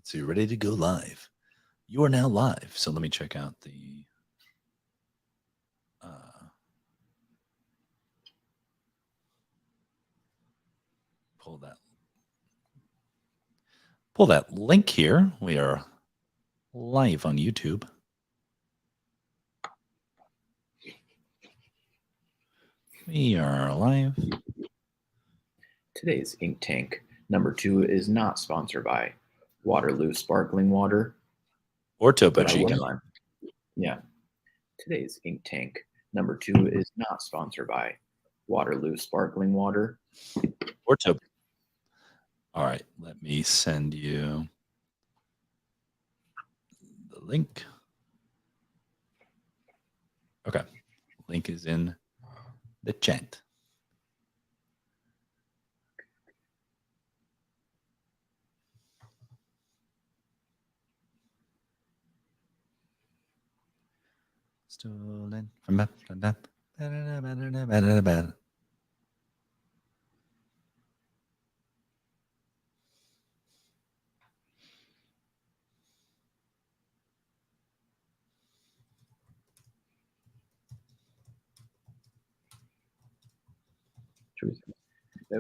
Let's see, ready to go live. You are now live. So let me check out the pull that link here. We are live on YouTube. We are live. Today's Ink Tank #2 is not sponsored by Waterloo Sparkling Water Or Topo but Chico. Yeah. Today's Ink Tank #2 is not sponsored by Waterloo Sparkling Water or Topo. All right, let me send you the link. Okay, link is in the chat. Stolen from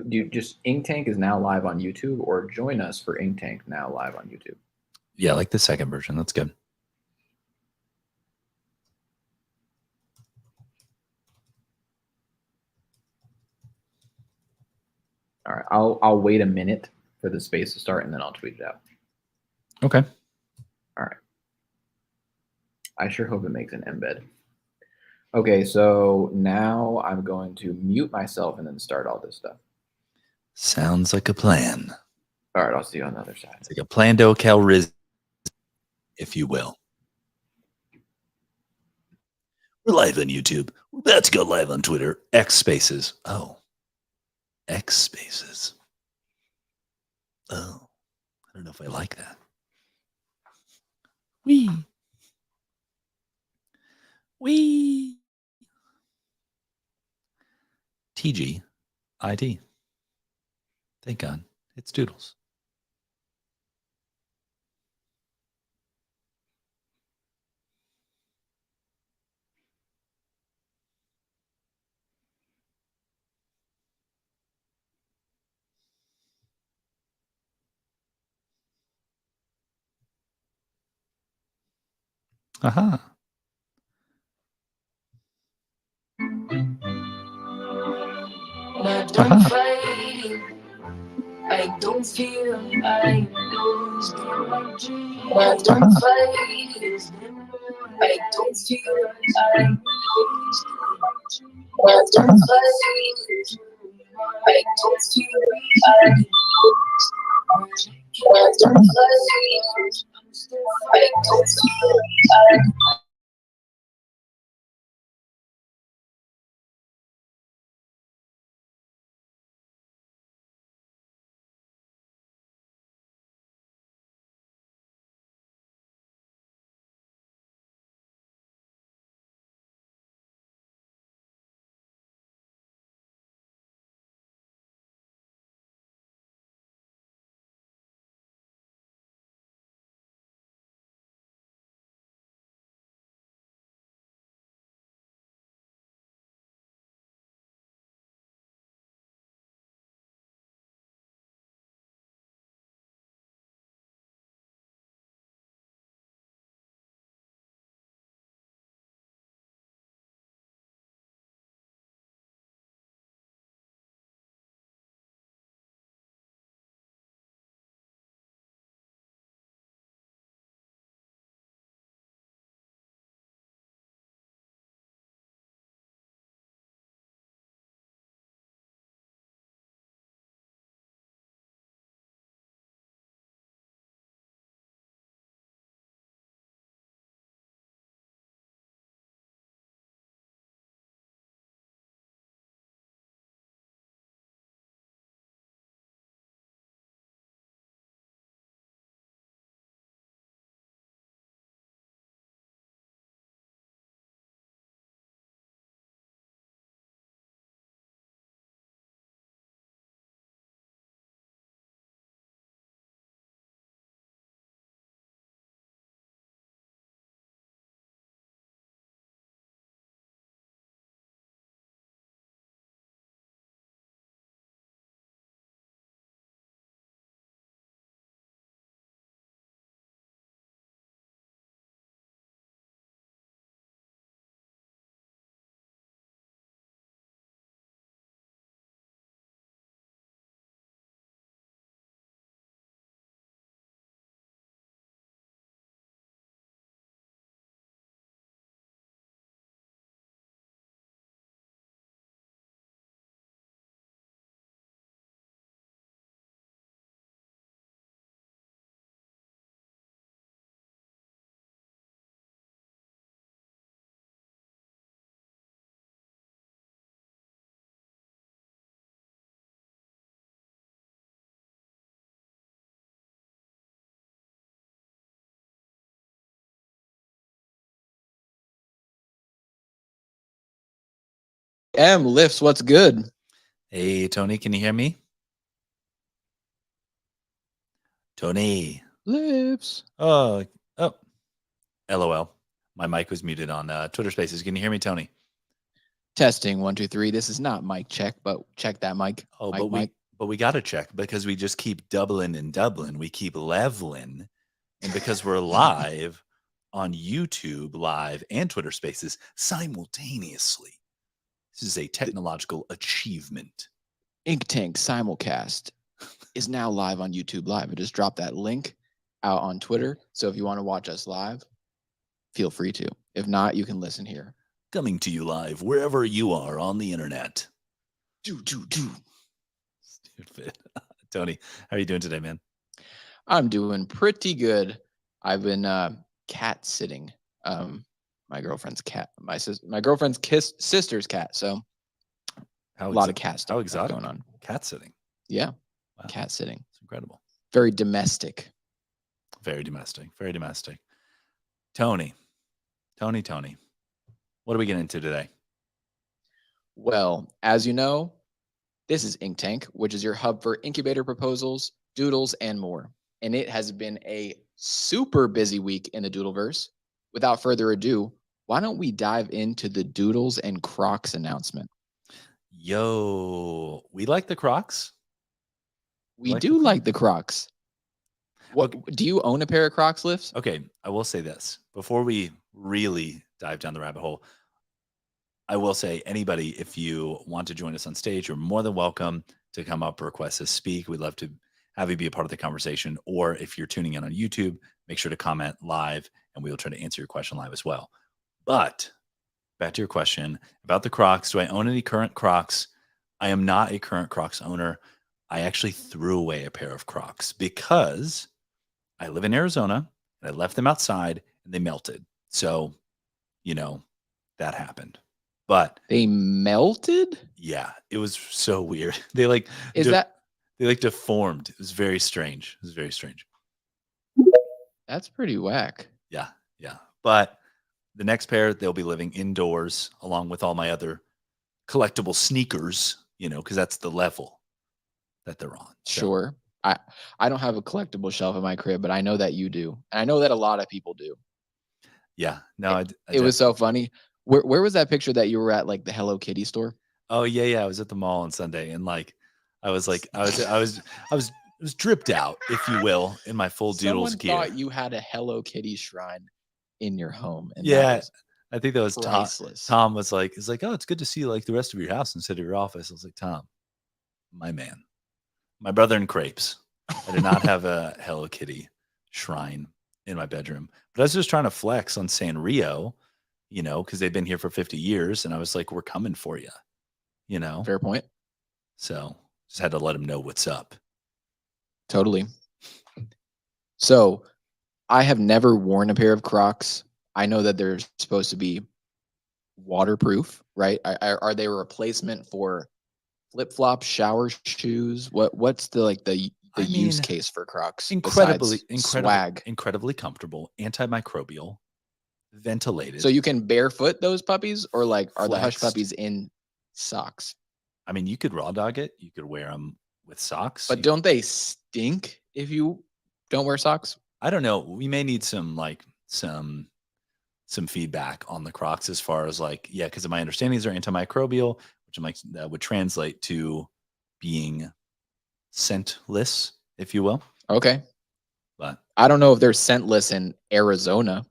Dude, just Ink Tank is now live on YouTube, or join us for Ink Tank now live on YouTube. Yeah, like the second version. That's good. All right, I'll wait a minute for the space to start, and then I'll tweet it out. Okay. All right. I sure hope it makes an embed. Okay, so now I'm going to mute myself and then start all this stuff. Sounds like a plan. All right, I'll see you on the other side. It's like a plando calriss, if you will. We're live on YouTube. We're about to go live on Twitter. X Spaces. Oh. X Spaces. Oh. I don't know if I like that. Wee. TG. ID. Thank God. It's Doodles. Aha. I don't feel I lose my dream. I don't fight. I don't feel I lose my dream. I don't fight. I don't feel I lose my dream. I don't fight. I don't feel I Lifts, what's good? Hey, Tony, can you hear me? Tony. Lifts. Oh, LOL. My mic was muted on Twitter Spaces. Can you hear me, Tony? Testing 1, 2, 3. This is not mic check, but check that mic. Oh, Mic. but we got to check because we just keep doubling and doubling. We keep leveling, and because we're live on YouTube Live and Twitter Spaces simultaneously, this is a technological achievement. Ink Tank simulcast is now live on YouTube Live. I just dropped that link out on Twitter. So if you want to watch us live, feel free to. If not, you can listen here. Coming to you live wherever you are on the internet. Stupid. Tony, how are you doing today, man? I'm doing pretty good. I've been cat sitting my girlfriend's cat, my girlfriend's sister's cat. So a lot of cat stuff going on. Cat sitting. Yeah. Wow. Cat sitting. It's incredible. Very domestic. Very domestic. Very domestic. Tony. What are we getting into today? Well, as you know, this is Ink Tank, which is your hub for incubator proposals, doodles, and more. And it has been a super busy week in the Doodleverse. Without further ado, why don't we dive into the Doodles and Crocs announcement? Yo, we like the Crocs. We do like the Crocs. What do you own a pair of Crocs, Lifts? Okay, I will say this before we really dive down the rabbit hole. I will say, anybody, if you want to join us on stage, you're more than welcome to come up, request to speak. We'd love to have you be a part of the conversation. Or if you're tuning in on YouTube, make sure to comment live and we'll try to answer your question live as well. But back to your question about the Crocs. Do I own any current Crocs? I am not a current Crocs owner. I actually threw away a pair of Crocs because I live in Arizona and I left them outside and they melted. So, that happened. But they melted? Yeah, it was so weird. They deformed. It was very strange. That's pretty whack. Yeah. But the next pair, they'll be living indoors along with all my other collectible sneakers, because that's the level that they're on. So. Sure. I don't have a collectible shelf in my crib, but I know that you do. And I know that a lot of people do. Yeah. No, it was so funny. Where was that picture that you were at, like the Hello Kitty store? Oh yeah. I was at the mall on Sunday, and I was dripped out, if you will, in my full Doodles gear. Someone thought you had a Hello Kitty shrine in your home. And yeah, I think that was priceless. Tom was like, oh, it's good to see like the rest of your house instead of your office. I was like, Tom, my man, my brother in crepes. I did not have a Hello Kitty shrine in my bedroom, but I was just trying to flex on Sanrio, because they've been here for 50 years. And I was like, we're coming for you, Fair point. So just had to let them know what's up. Totally. So I have never worn a pair of Crocs. I know that they're supposed to be waterproof, right? Are they a replacement for flip-flop shower shoes? What's the use case for Crocs? Incredibly comfortable, antimicrobial, ventilated. So you can barefoot those puppies, or are the hush puppies in socks? I mean, you could raw dog it. You could wear them with socks. But don't they stink if you don't wear socks? I don't know. We may need some feedback on the Crocs as far as because my understanding is they're antimicrobial, which that would translate to being scentless, if you will. Okay. But I don't know if they're scentless in Arizona,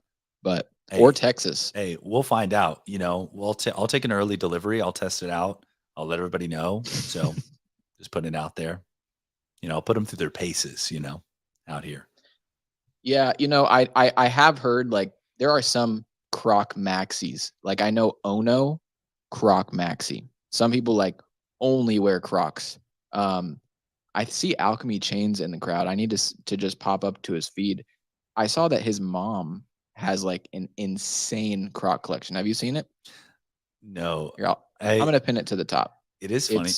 or Texas. Hey, we'll find out. I'll take an early delivery. I'll test it out. I'll let everybody know. So just putting it out there. I'll put them through their paces, out here. Yeah, I have heard there are some Croc Maxis. I know Ono Croc Maxi. Some people only wear Crocs. I see Alchemy Chains in the crowd. I need to just pop up to his feed. I saw that his mom has an insane Croc collection. Have you seen it? No. Here, I'm gonna pin it to the top. It is funny.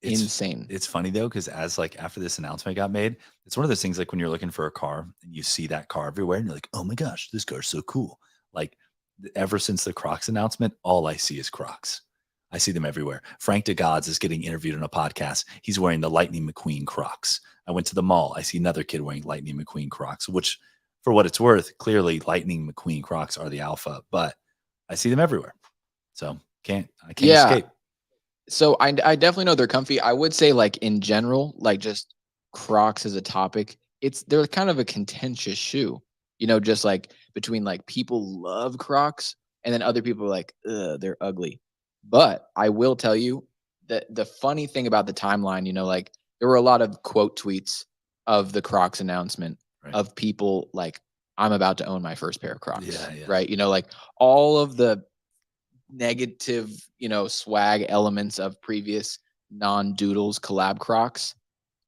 It's insane. It's funny though, because as after this announcement got made, it's one of those things when you're looking for a car and you see that car everywhere and you're like, oh my gosh, this car's so cool. Ever since the Crocs announcement, all I see is Crocs. I see them everywhere. Frank DeGods is getting interviewed on a podcast. He's wearing the Lightning McQueen Crocs. I went to the mall. I see another kid wearing Lightning McQueen Crocs, which, for what it's worth, clearly Lightning McQueen Crocs are the alpha, but I see them everywhere. So I can't escape. So I definitely know they're comfy. I would say, like, in general, like, just Crocs as a topic, they're kind of a contentious shoe. You know, just like between, like, people love Crocs and then other people are like, ugh, they're ugly. But I will tell you that the funny thing about the timeline, you know, like, there were a lot of quote tweets of the Crocs announcement of people like, I'm about to own my first pair of Crocs. Right. You know, like all of the negative, you know, swag elements of previous non-Doodles collab Crocs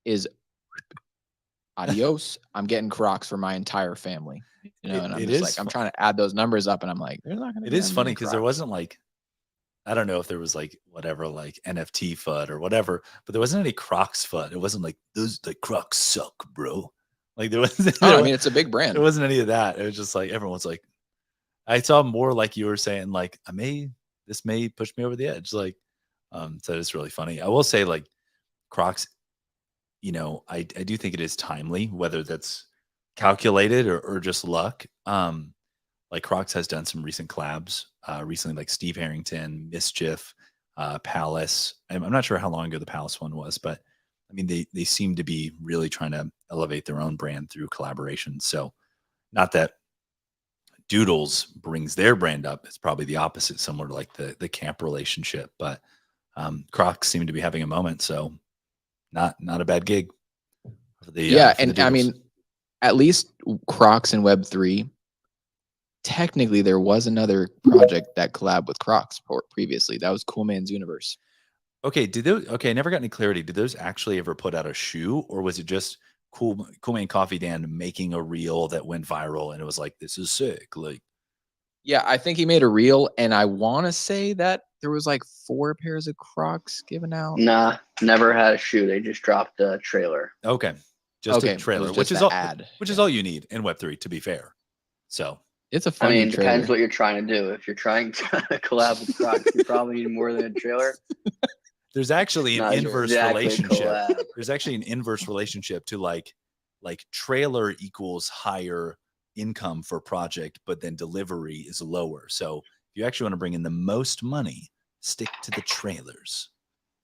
is adios. I'm getting Crocs for my entire family. You know, and I'm just like, I'm trying to add those numbers up and I'm like, there's not gonna be. It is funny because there wasn't like, I don't know if there was like whatever, like NFT FUD or whatever, but there wasn't any Crocs FUD. It wasn't like those, like, Crocs suck, bro. Like there wasn't. Oh, I mean, it's a big brand. There wasn't any of that. It was just like everyone's like, I saw more like you were saying, like, this may push me over the edge. Like, so it's really funny. I will say, like, Crocs, you know, I do think it is timely, whether that's calculated or just luck. Like Crocs has done some recent collabs recently, like Steve Harrington, Mischief, Palace. I'm not sure how long ago the Palace one was, but I mean, they seem to be really trying to elevate their own brand through collaboration. So not that Doodles brings their brand up. It's probably the opposite, similar to like the camp relationship, but Crocs seem to be having a moment. So not a bad gig. And I mean, at least Crocs and Web3, technically there was another project that collabed with Crocs previously. That was Cool Man's Universe. Okay, I never got any clarity. Did those actually ever put out a shoe, or was it just Cool Man Coffee Dan making a reel that went viral and it was like, this is sick? Like, yeah, I think he made a reel, and I want to say that there was like 4 pairs of Crocs given out. Nah, never had a shoe. They just dropped a trailer. Okay, just a trailer, which is all you need in Web3, to be fair. So it's a funny trailer. Depends what you're trying to do. If you're trying to collab with Crocs, you probably need more than a trailer. There's actually an inverse relationship. There's actually an inverse relationship to like trailer equals higher income for project, but then delivery is lower. So if you actually want to bring in the most money, stick to the trailers.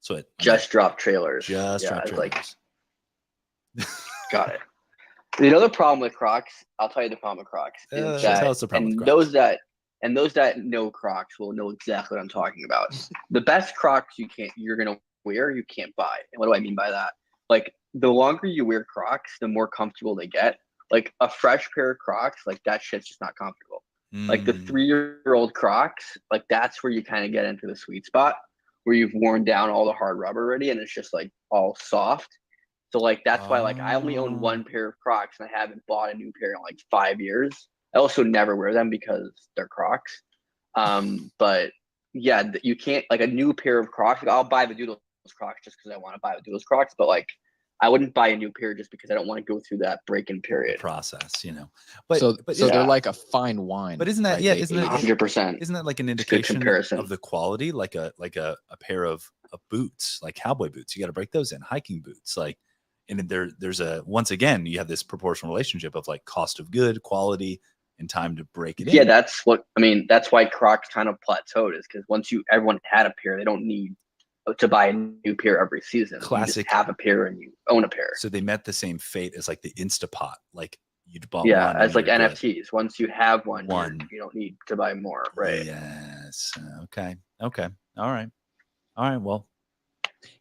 So drop trailers. Drop trailers. Got it. The other problem with Crocs, I'll tell you the problem with Crocs is that, those that know Crocs will know exactly what I'm talking about. The best Crocs you're gonna wear, you can't buy. And what do I mean by that? Like, the longer you wear Crocs, the more comfortable they get. Like a fresh pair of Crocs, like that shit's just not comfortable. Like the 3-year-old Crocs, like that's where you kind of get into the sweet spot where you've worn down all the hard rubber already and it's just like all soft. So like that's why, like, I only own 1 pair of Crocs and I haven't bought a new pair in like 5 years. I also never wear them because they're Crocs. But yeah, you can't, like, a new pair of Crocs. Like, I'll buy the Doodles Crocs just because I want to buy the Doodles Crocs, but like I wouldn't buy a new pair just because I don't want to go through that break-in period process, you know. So they're like a fine wine. But isn't that, right? Isn't that 100%? Isn't that like an indication of the quality, like a pair of boots, like cowboy boots? You got to break those in, hiking boots, like, and there's once again you have this proportional relationship of like cost of good, quality, and time to break it in. Yeah, that's why Crocs kind of plateaued, is because once everyone had a pair, they don't need to buy a new pair every season. Classic. You just have a pair and you own a pair. So they met the same fate as like the Instapot. Like you'd bought one. As like NFTs. Good. Once you have one, you don't need to buy more, right? Yes. Okay. All right. Well,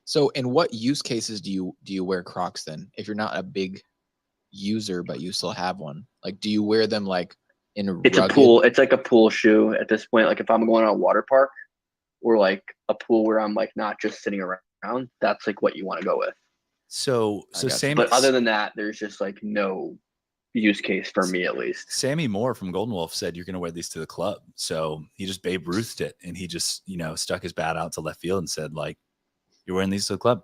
so in what use cases do you wear Crocs then? If you're not a big user but you still have one, like, do you wear them like in it's rugged? A pool? It's like a pool shoe at this point. Like if I'm going on a water park or like a pool where I'm like not just sitting around, that's like what you want to go with. So same. But other than that, there's just like no use case for me, at least. Sammy Moore from Golden Wolf said you're going to wear these to the club. So he just Babe Ruthed it, and he just, stuck his bat out to left field and said, like, you're wearing these to the club.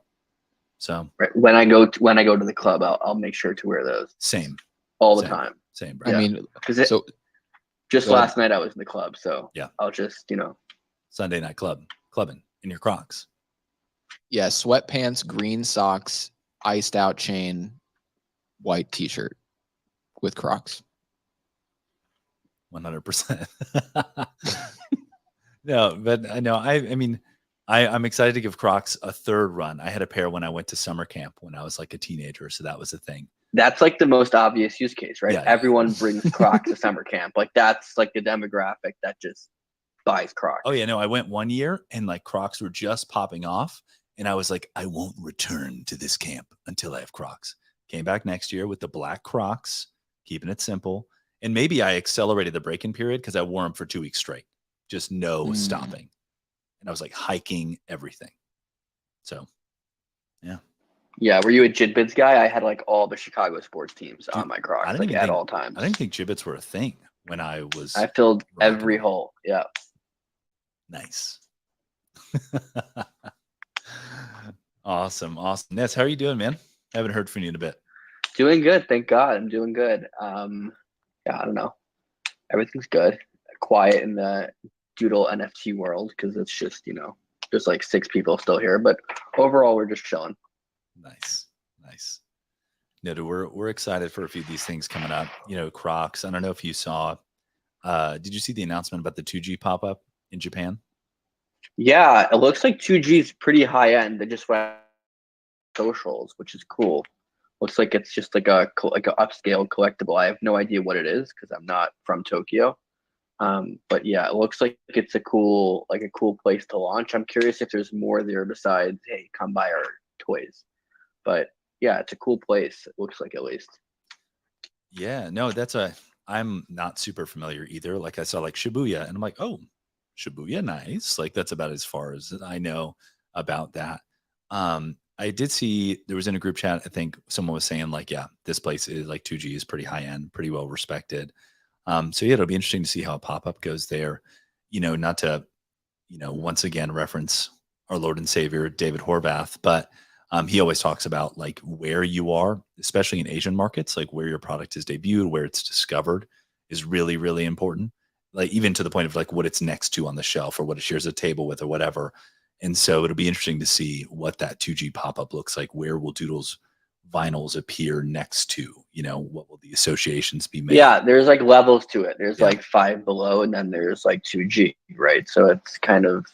So right. When I go to the club, I'll make sure to wear those. Same. All the time. Same. Bro. I mean, because just last night I was in the club, so yeah, I'll just Sunday night clubbing. in your Crocs. Yeah, sweatpants, green socks, iced out chain, white t-shirt with Crocs. 100%. No, but I know. I mean, I'm excited to give Crocs a third run. I had a pair when I went to summer camp when I was like a teenager, so that was a thing. That's like the most obvious use case, right? Yeah, Everyone brings Crocs to summer camp. Like that's like the demographic that just buys Crocs. Oh yeah, no, I went one year and like Crocs were just popping off, and I was like, I won't return to this camp until I have Crocs. Came back next year with the black Crocs, keeping it simple, and maybe I accelerated the break-in period because I wore them for 2 weeks straight, just no stopping, and I was like hiking everything. So, yeah. Yeah, were you a Jitbits guy? I had like all the Chicago sports teams on my Crocs, like at all times. I didn't think Jibbits were a thing when I was. I filled every hole. Yeah. Nice. Awesome. Ness, how are you doing, man? I haven't heard from you in a bit. Doing good. Thank God. I'm doing good. Yeah, I don't know. Everything's good. Quiet in the Doodle NFT world because it's just, there's like 6 people still here, but overall we're just chilling. Nice. No, dude, we're excited for a few of these things coming up. Crocs. I don't know if you saw. Did you see the announcement about the 2G pop up in Japan? Yeah, it looks like 2G is pretty high end. They just went socials, which is cool. Looks like it's just like a upscale collectible. I have no idea what it is because I'm not from Tokyo. But yeah, it looks like it's a cool place to launch. I'm curious if there's more there besides, hey, come buy our toys. But yeah, it's a cool place. It looks like, at least. Yeah, no, I'm not super familiar either. Like I saw like Shibuya and I'm like, oh, Shibuya, nice. Like that's about as far as I know about that. I did see there was in a group chat, I think someone was saying like, yeah, this place is like 2G is pretty high end, pretty well respected. So yeah, it'll be interesting to see how a pop-up goes there. Not to, once again reference our Lord and Savior, David Horvath, but he always talks about like where you are, especially in Asian markets, like where your product is debuted, where it's discovered is really, really important. Like even to the point of like what it's next to on the shelf or what it shares a table with or whatever. And so it'll be interesting to see what that 2G pop-up looks like. Where will Doodles vinyls appear next to? What will the associations be made? Yeah, there's like levels to it. There's like 5 below, and then there's like 2G, right? So it's kind of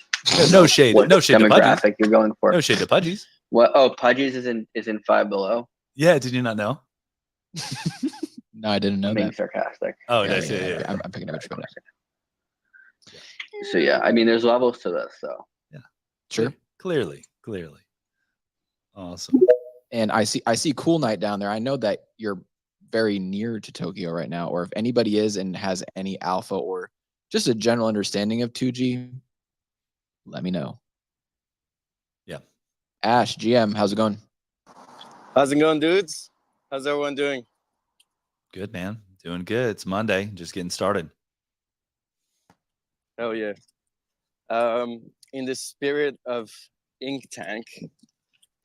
no shade to demographic Pudgies. You're going for. No shade to Pudgies. What? Oh, Pudgies is in 5 below. Yeah, did you not know? No, I didn't know. Being sarcastic. Oh, yeah. I'm picking up what you're going. So yeah, I mean, there's levels to this, so yeah, sure, clearly, awesome. And I see Cool Night down there. I know that you're very near to Tokyo right now, or if anybody is and has any alpha or just a general understanding of 2G, let me know. Yeah, Ash, GM, how's it going? How's it going, dudes? How's everyone doing? Good, man. Doing good. It's Monday. Just getting started. Oh yeah. In the spirit of Ink Tank,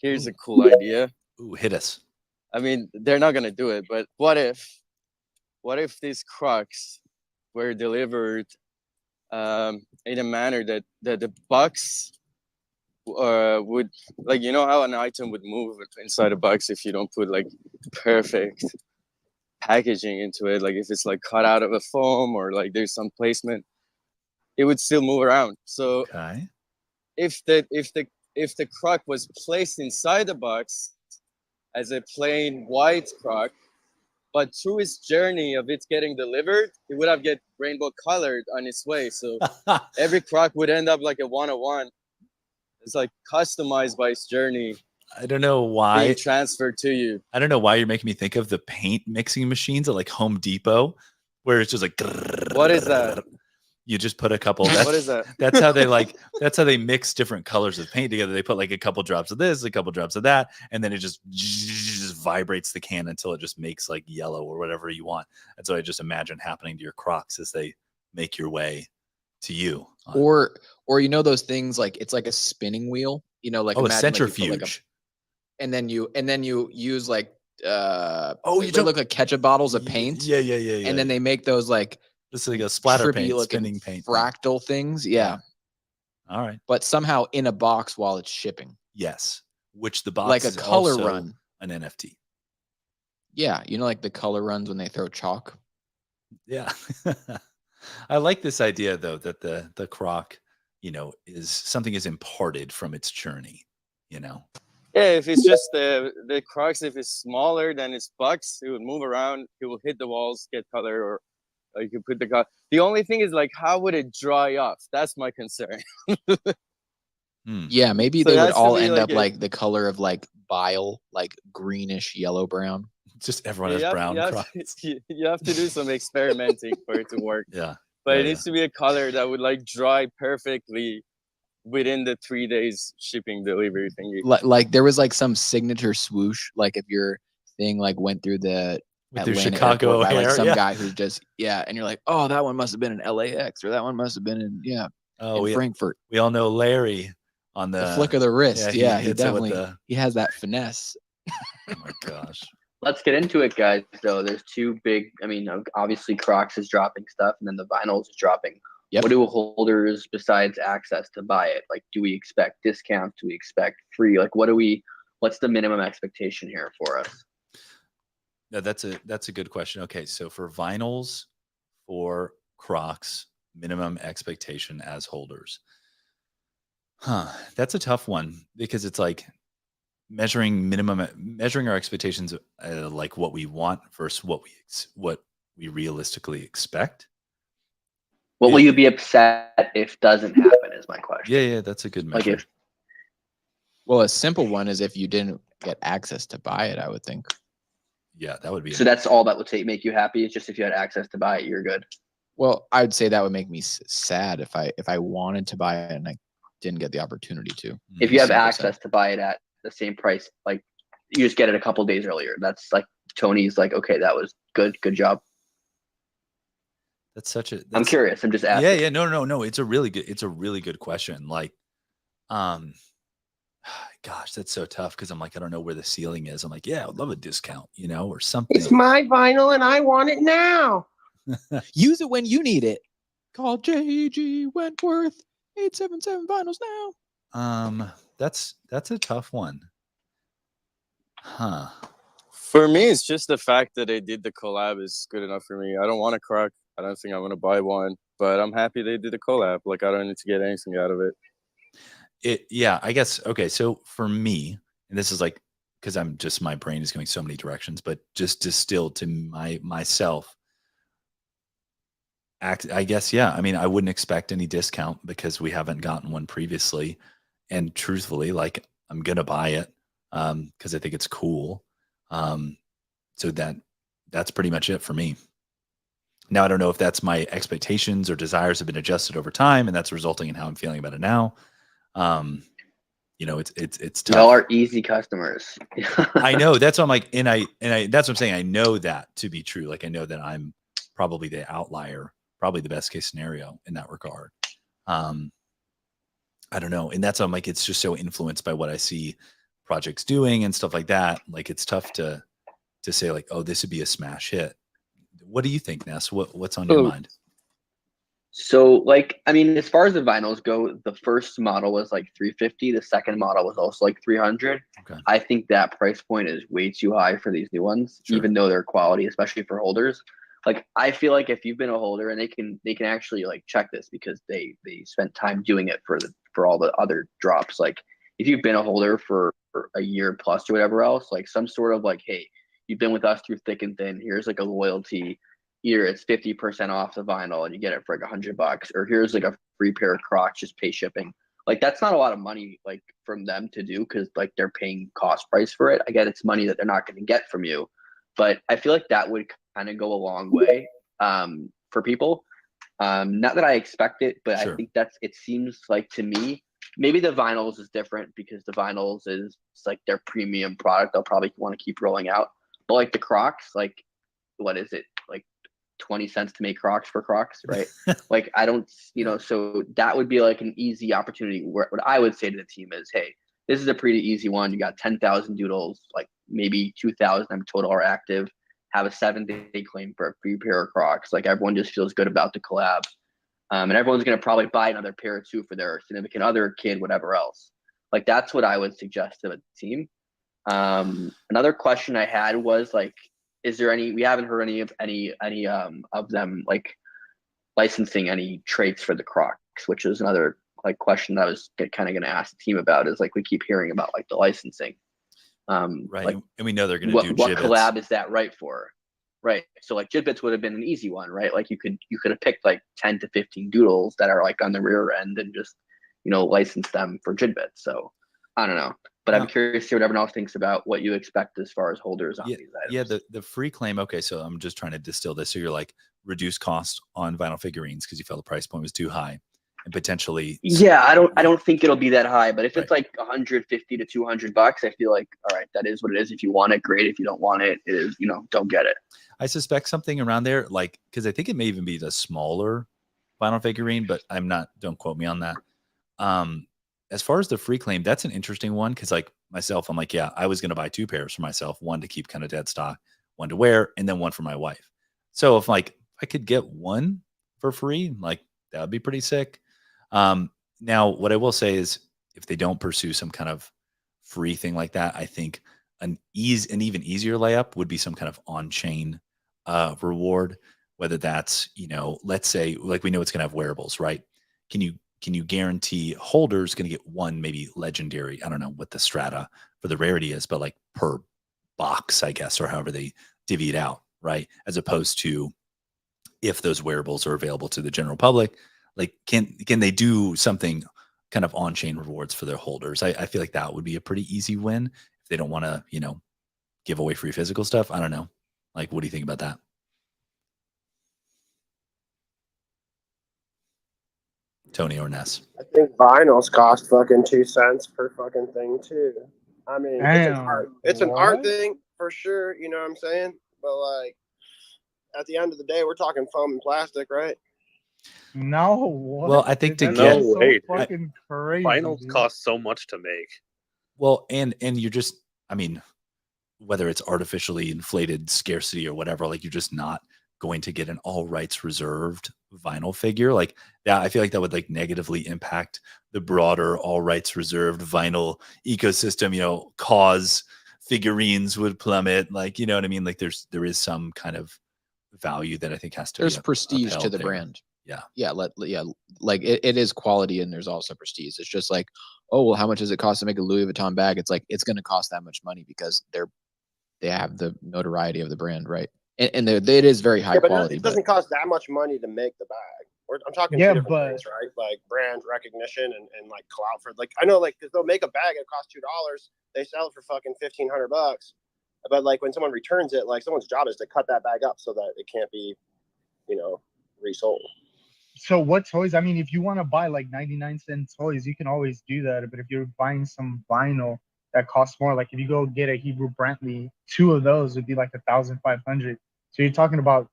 here's a cool idea. Ooh, hit us. I mean, they're not gonna do it, but what if these Crocs were delivered in a manner that the box would, like, how an item would move inside a box if you don't put like perfect packaging into it, like if it's like cut out of a foam or like there's some placement, it would still move around. So okay. if the Croc was placed inside the box as a plain white Croc, but through its journey of it getting delivered, it would have get rainbow colored on its way. So every Croc would end up like a 101. It's like customized by its journey. I don't know why being transferred to you. I don't know why you're making me think of the paint mixing machines at like Home Depot, where it's just like. What is that? You just put a couple. What is that? That's how they mix different colors of paint together. They put like a couple drops of this, a couple drops of that, and then it just vibrates the can until it just makes like yellow or whatever you want. That's what I just imagine happening to your Crocs as they make your way to you. Or those things, like it's like a spinning wheel. Like a centrifuge. Like and then you use like you look like ketchup bottles of paint. Yeah. And then they make those like this is like a splatter paint, spinning paint, fractal things. Yeah. All right. But somehow in a box while it's shipping. Yes. Which the box like a is color also run. an NFT. Yeah, like the color runs when they throw chalk. Yeah. I like this idea though that the croc, is something is imparted from its journey, Yeah, if it's just the crocs, if it's smaller than its box, it would move around, it will hit the walls, get color, or you could put the color. The only thing is like, how would it dry off? That's my concern. Yeah, maybe So they would all end like up like the color of like bile, like greenish yellow brown. Just everyone has brown crocs. You have to do some experimenting for it to work. Yeah. But it needs to be a color that would like dry perfectly within the 3 days shipping delivery thingy. Like there was like some signature swoosh, like if your thing like went through the With Chicago by like some yeah. guy who's just and you're like, oh, that one must have been in LAX or that one must have been in in Frankfurt. We all know Larry on the flick of the wrist. Yeah, he definitely he has that finesse. Oh my gosh. Let's get into it, guys. Though there's two big. I mean, obviously Crocs is dropping stuff, and then the vinyls is dropping. Yep. What do holders besides access to buy it? Like, do we expect discounts? Do we expect free? Like, what's the minimum expectation here for us? No, that's a good question. Okay, so for vinyls, for Crocs, minimum expectation as holders. That's a tough one because it's like measuring our expectations like what we want versus what we realistically expect. What will you be upset if doesn't happen is my question. Yeah, that's a good measure. Well, a simple one is if you didn't get access to buy it, I would think. Yeah, that would be. So that's all that would make you happy. It's just if you had access to buy it, you're good. Well, I would say that would make me sad if I wanted to buy it and I didn't get the opportunity to. If you have access to buy it at the same price, like you just get it a couple days earlier. That's like Tony's like, okay, that was good job. I'm curious. I'm just asking. Yeah. No. It's a really good question. Like, gosh, that's so tough because I'm like, I don't know where the ceiling is. I'm like, yeah, I would love a discount, or something. It's my vinyl and I want it now. Use it when you need it. Call JG Wentworth 877 vinyls now. That's a tough one. For me, it's just the fact that they did the collab is good enough for me. I don't want a croc. I don't think I'm gonna buy one, but I'm happy they did the collab. Like I don't need to get anything out of it. I guess. Okay. So for me, and this is like, cause my brain is going so many directions, but just distilled to myself, I guess. Yeah. I mean, I wouldn't expect any discount because we haven't gotten one previously. And truthfully, like I'm going to buy it. Cause I think it's cool. So that's pretty much it for me. Now, I don't know if that's my expectations or desires have been adjusted over time and that's resulting in how I'm feeling about it now. It's tough. Y'all are easy customers. I know, that's what I'm like, and I that's what I'm saying. I know that to be true. Like I know that I'm probably the outlier, probably the best case scenario in that regard. I don't know. And that's what I'm like, it's just so influenced by what I see projects doing and stuff like that. Like it's tough to say like, oh, this would be a smash hit. What do you think, Ness? What's on your mind? So like, I mean, as far as the vinyls go, the first model was like $350. The second model was also like $300. Okay. I think that price point is way too high for these new ones, even though they're quality, especially for holders. Like, I feel like if you've been a holder and they can actually like check this because they spent time doing it for all the other drops. Like if you've been a holder for a year plus or whatever else, like some sort of like, hey, you've been with us through thick and thin. Here's like a loyalty. Either it's 50% off the vinyl and you get it for like $100, or here's like a free pair of Crocs, just pay shipping. Like that's not a lot of money like from them to do because like they're paying cost price for it. I get it's money that they're not going to get from you, but I feel like that would kind of go a long way for people. Not that I expect it, but I think it seems like to me, maybe the vinyls is different because the vinyls is like their premium product. They'll probably want to keep rolling out, but like the Crocs, like what is it? Like 20 cents to make Crocs for Crocs, right? Like I don't, so that would be like an easy opportunity where what I would say to the team is, hey, this is a pretty easy one. You got 10,000 doodles, like maybe 2,000 total are active, have a 7-day claim for a free pair of Crocs. Like everyone just feels good about the collab. And everyone's going to probably buy another pair too for their significant other, kid, whatever else. Like, that's what I would suggest to a team. Another question I had was like, is there any? We haven't heard any of them like licensing any traits for the Crocs, which is another like question that I was kind of going to ask the team about. Is like, we keep hearing about like the licensing. Right, like, and we know they're going to do what gibbets. collab is that right for? Right. So like gibbets would have been an easy one, right? Like you could have picked like 10 to 15 doodles that are like on the rear end and just, license them for gibbets. So I don't know, but I'm curious to see what everyone else thinks about what you expect as far as holders on these items. Yeah, the free claim. Okay, so I'm just trying to distill this. So you're like reduce cost on vinyl figurines because you felt the price point was too high, and potentially. Yeah, I don't think it'll be that high, but if it's like 150 to $200, I feel like, all right, that is what it is. If you want it, great. If you don't want it, it is, don't get it. I suspect something around there, like, because I think it may even be the smaller vinyl figurine, but I'm not. Don't quote me on that. As far as the free claim, that's an interesting one because, like myself, I'm like, yeah, I was going to buy 2 pairs for myself, one to keep kind of dead stock, one to wear, and then one for my wife. So if like I could get one for free, like that would be pretty sick. Now, what I will say is, if they don't pursue some kind of free thing like that, I think an even easier layup would be some kind of on-chain reward. Whether that's let's say like we know it's going to have wearables, right? Can you guarantee holders going to get one maybe legendary? I don't know what the strata for the rarity is, but like per box, I guess, or however they divvy it out, right? As opposed to if those wearables are available to the general public, like can they do something kind of on-chain rewards for their holders? I feel like that would be a pretty easy win if they don't want to, give away free physical stuff. I don't know. Like, what do you think about that? Tony or Ness? I think vinyls cost fucking 2 cents per fucking thing too. I mean, it's an art thing for sure. You know what I'm saying? But like, at the end of the day, we're talking foam and plastic, right? No. What? Well, I think so fucking crazy. Vinyls cost so much to make. Well, and you're just, I mean, whether it's artificially inflated scarcity or whatever, like you're just not going to get an all rights reserved vinyl figure like that. I feel like that would like negatively impact the broader all rights reserved vinyl ecosystem, cause figurines would plummet. Like, you know what I mean? Like there is some kind of value that I think has to there's prestige to the there. brand. Yeah. Like it is quality and there's also prestige. It's just like, oh, well, how much does it cost to make a Louis Vuitton bag? It's like, it's going to cost that much money because they have the notoriety of the brand, right? And it is very high quality. It doesn't cost that much money to make the bag. I'm talking two different things, right? Like brand recognition and like clout for like, I know like, cause they'll make a bag, it costs $2. They sell it for fucking $1,500. But like when someone returns it, like someone's job is to cut that bag up so that it can't be, resold. So what toys? I mean, if you want to buy like 99-cent toys, you can always do that. But if you're buying some vinyl that costs more, like if you go get a Hebrew Brantley, 2 of those would be like 1,500. So you're talking about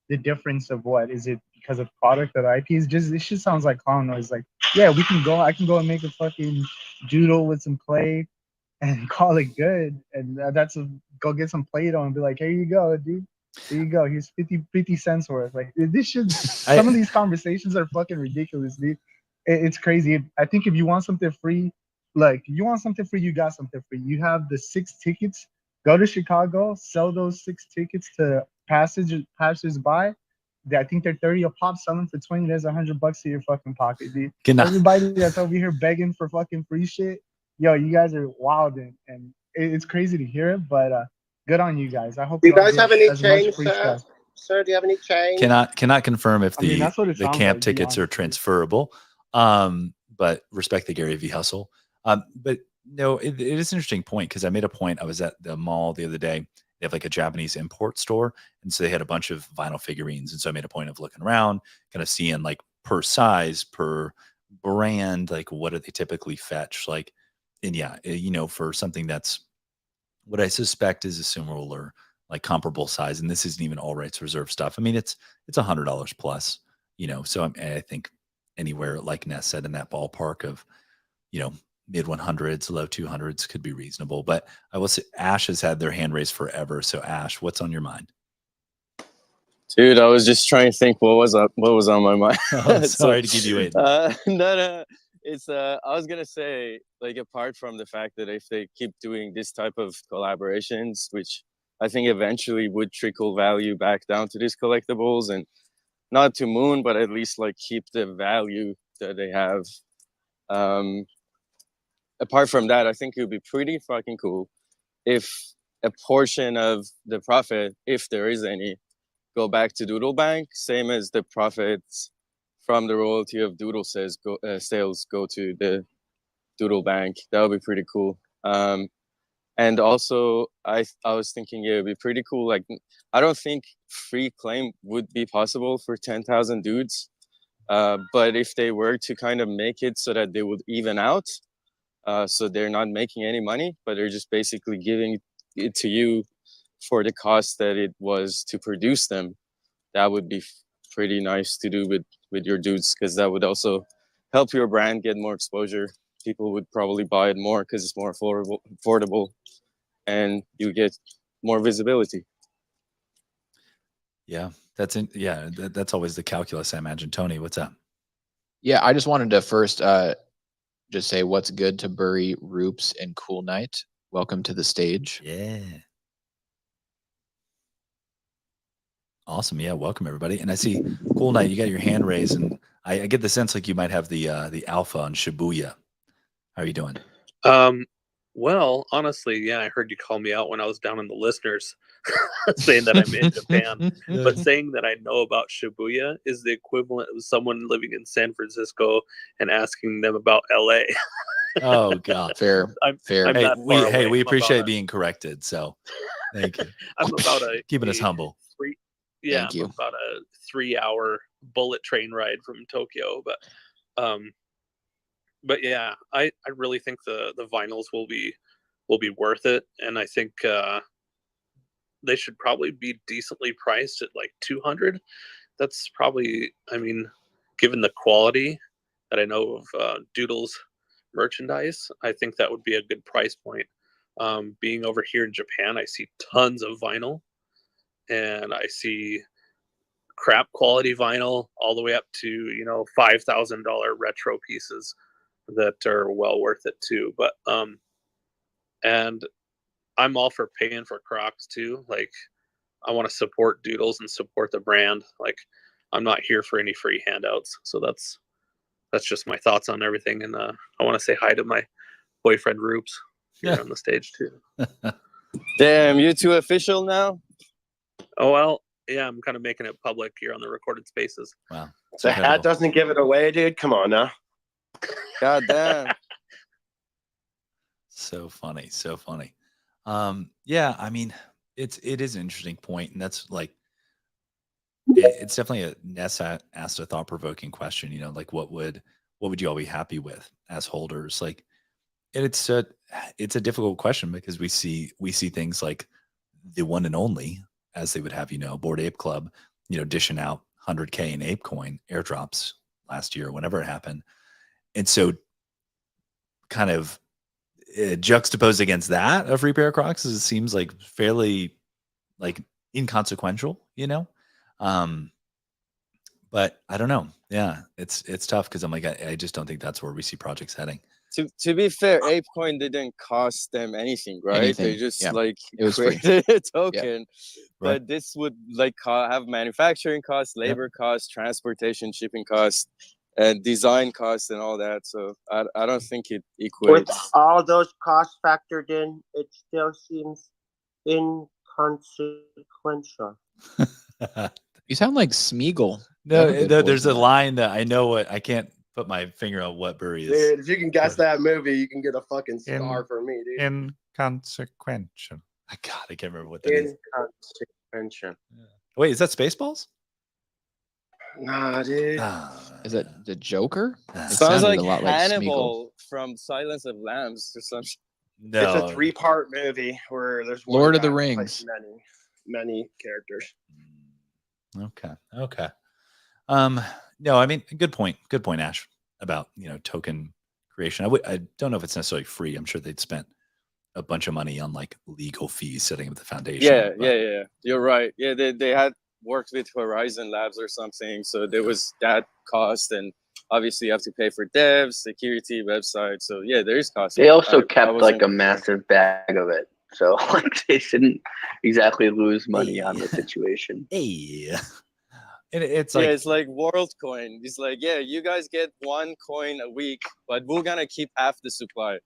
the difference of what is it because of product or the IP? Is just, it just sounds like clown noise. Like, yeah, I can go and make a fucking doodle with some clay and call it good. And go get some Play-Doh and be like, here you go, dude. There you go. Here's 50 cents worth. Like this should. Some of these conversations are fucking ridiculous, dude. It's crazy. I think if you want something free, like you want something free, you got something free. You have the 6 tickets. Go to Chicago, sell those 6 tickets to passers-by. I think they're 30 a pop. Sell them for 20. There's $100 in your fucking pocket, dude. Everybody that's over here begging for fucking free shit, yo, you guys are wild and it's crazy to hear it, but good on you guys. I hope you guys have any change, sir? Do you have any change? Cannot confirm if the camp like, tickets are transferable. But respect the Gary V hustle. But no, it is an interesting point because I made a point. I was at the mall the other day. They have like a Japanese import store, and so they had a bunch of vinyl figurines. And so I made a point of looking around, kind of seeing like per size, per brand, like what do they typically fetch? Like, and yeah, for something that's what I suspect is a similar, like comparable size, and this isn't even all rights reserved stuff. I mean, it's $100 plus, So I think anywhere, like Ness said, in that ballpark of, mid 100s, low 200s could be reasonable. But I will say, Ash has had their hand raised forever. So Ash, what's on your mind? Dude, I was just trying to think what was on my mind. Oh, sorry to keep you waiting. No. It's I was gonna say, like, apart from the fact that if they keep doing this type of collaborations, which I think eventually would trickle value back down to these collectibles, and not to Moon, but at least like keep the value that they have. Apart from that, I think it would be pretty fucking cool if a portion of the profit, if there is any, go back to Doodle Bank, same as the profits from the royalty of Doodle sales go to the Doodle Bank. That would be pretty cool. And also, I was thinking it would be pretty cool. Like, I don't think free claim would be possible for 10,000 dudes. But if they were to kind of make it so that they would even out, so they're not making any money, but they're just basically giving it to you for the cost that it was to produce them, that would be pretty nice to do with your dudes, because that would also help your brand get more exposure. People would probably buy it more because it's more affordable, and you get more visibility. Yeah, that's always the calculus, I imagine. Tony, what's up? Yeah, I just wanted to first just say what's good to Burry, Roops, and Cool Knight. Welcome to the stage. Yeah. Awesome. Yeah, welcome everybody. And I see Cool Knight, you got your hand raised, and I get the sense like you might have the alpha on Shibuya. How are you doing? Well, honestly, yeah, I heard you call me out when I was down in the listeners saying that I'm in Japan. But saying that I know about Shibuya is the equivalent of someone living in San Francisco and asking them about LA. Oh God. Fair. Fair. Hey, we appreciate being corrected. So thank you. I'm about keeping us humble. Thank you. About a 3-hour bullet train ride from Tokyo, but yeah, I really think the vinyls will be worth it, and I think they should probably be decently priced at like 200. That's probably, I mean, given the quality that I know of Doodles merchandise, I think that would be a good price point. Being over here in Japan, I see tons of vinyl, and I see crap quality vinyl all the way up to $5,000 retro pieces that are well worth it too. But and I'm all for paying for Crocs too. Like, I want to support Doodles and support the brand. Like, I'm not here for any free handouts. So that's just my thoughts on everything. And I want to say hi to my boyfriend Roops here on the stage too. Damn, you two official now? Oh well, yeah, I'm kind of making it public here on the recorded spaces. Wow. The hat doesn't give it away, dude. Come on now. God damn. So funny. So funny. Yeah, I mean, it is an interesting point, and that's like, it's definitely a Nessa asked a thought-provoking question, like what would you all be happy with as holders? Like, it's a difficult question, because we see things like the one and only, as they would have, Bored Ape Club, dishing out 100K in ape coin airdrops last year, whenever it happened. And so kind of juxtaposed against that, a free pair of Crocs, it seems like fairly like inconsequential, but I don't know. Yeah, it's tough, because I'm like, I just don't think that's where we see projects heading. To be fair, ApeCoin didn't cost them anything, right? They just like it was created a token. Yeah. But Right. this would like have manufacturing costs, labor costs, transportation, shipping costs, and design costs, and all that. So I don't think it equates. With all those costs factored in, it still seems inconsequential. You sound like Smeagol. No, there's a line that I know I can't put my finger on what Burry is. Dude, if you can guess that movie, you can get a fucking star for me, dude. Inconsequential. God, I can't remember what that is. Inconsequential. Yeah. Wait, is that Spaceballs? Nah, dude. Is that the Joker? It Sounds like a lot Hannibal from Silence of Lambs or something. No. It's a 3-part movie where there's Lord of the guy that Rings. plays many characters. Okay. No, I mean, good point, Ash, about token creation. I don't know if it's necessarily free. I'm sure they'd spent a bunch of money on like legal fees setting up the foundation. Yeah. You're right. Yeah, they had worked with Horizon Labs or something, so there was that cost, and obviously you have to pay for devs, security, website. So yeah, there is cost. They also kept like a massive bag of it, so like they shouldn't exactly lose money on the situation. Hey. And it's like, yeah, it's like WorldCoin. It's like, yeah, you guys get 1 coin a week, but we're gonna keep half the supply.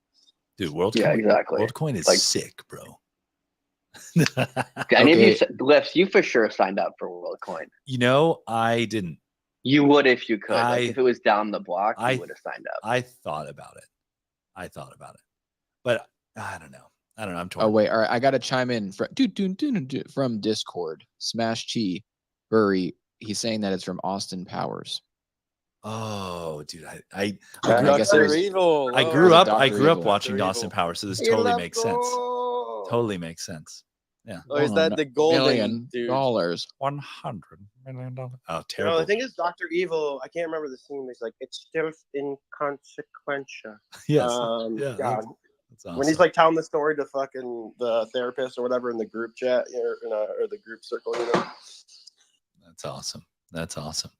Dude, WorldCoin, yeah, exactly. WorldCoin is like, sick, bro. Any of you Lifts, you for sure signed up for WorldCoin. You know, I didn't. You would if you could. Like if it was down the block, you would have signed up. I thought about it, but I don't know. I'm torn. Oh wait, all right. I gotta chime in from Discord. Smash Chi, Burry. He's saying that it's from Austin Powers. Oh, dude, I grew up watching Austin Powers, so this totally makes sense. Totally makes sense. Yeah. Oh, is that the golden $1 $100 million. Oh, terrible. No, I think it's Dr. Evil. I can't remember the scene. He's like, it's still inconsequential. Yes. God. That's awesome. When he's like telling the story to fucking the therapist or whatever in the group chat or the group circle, you know. That's awesome.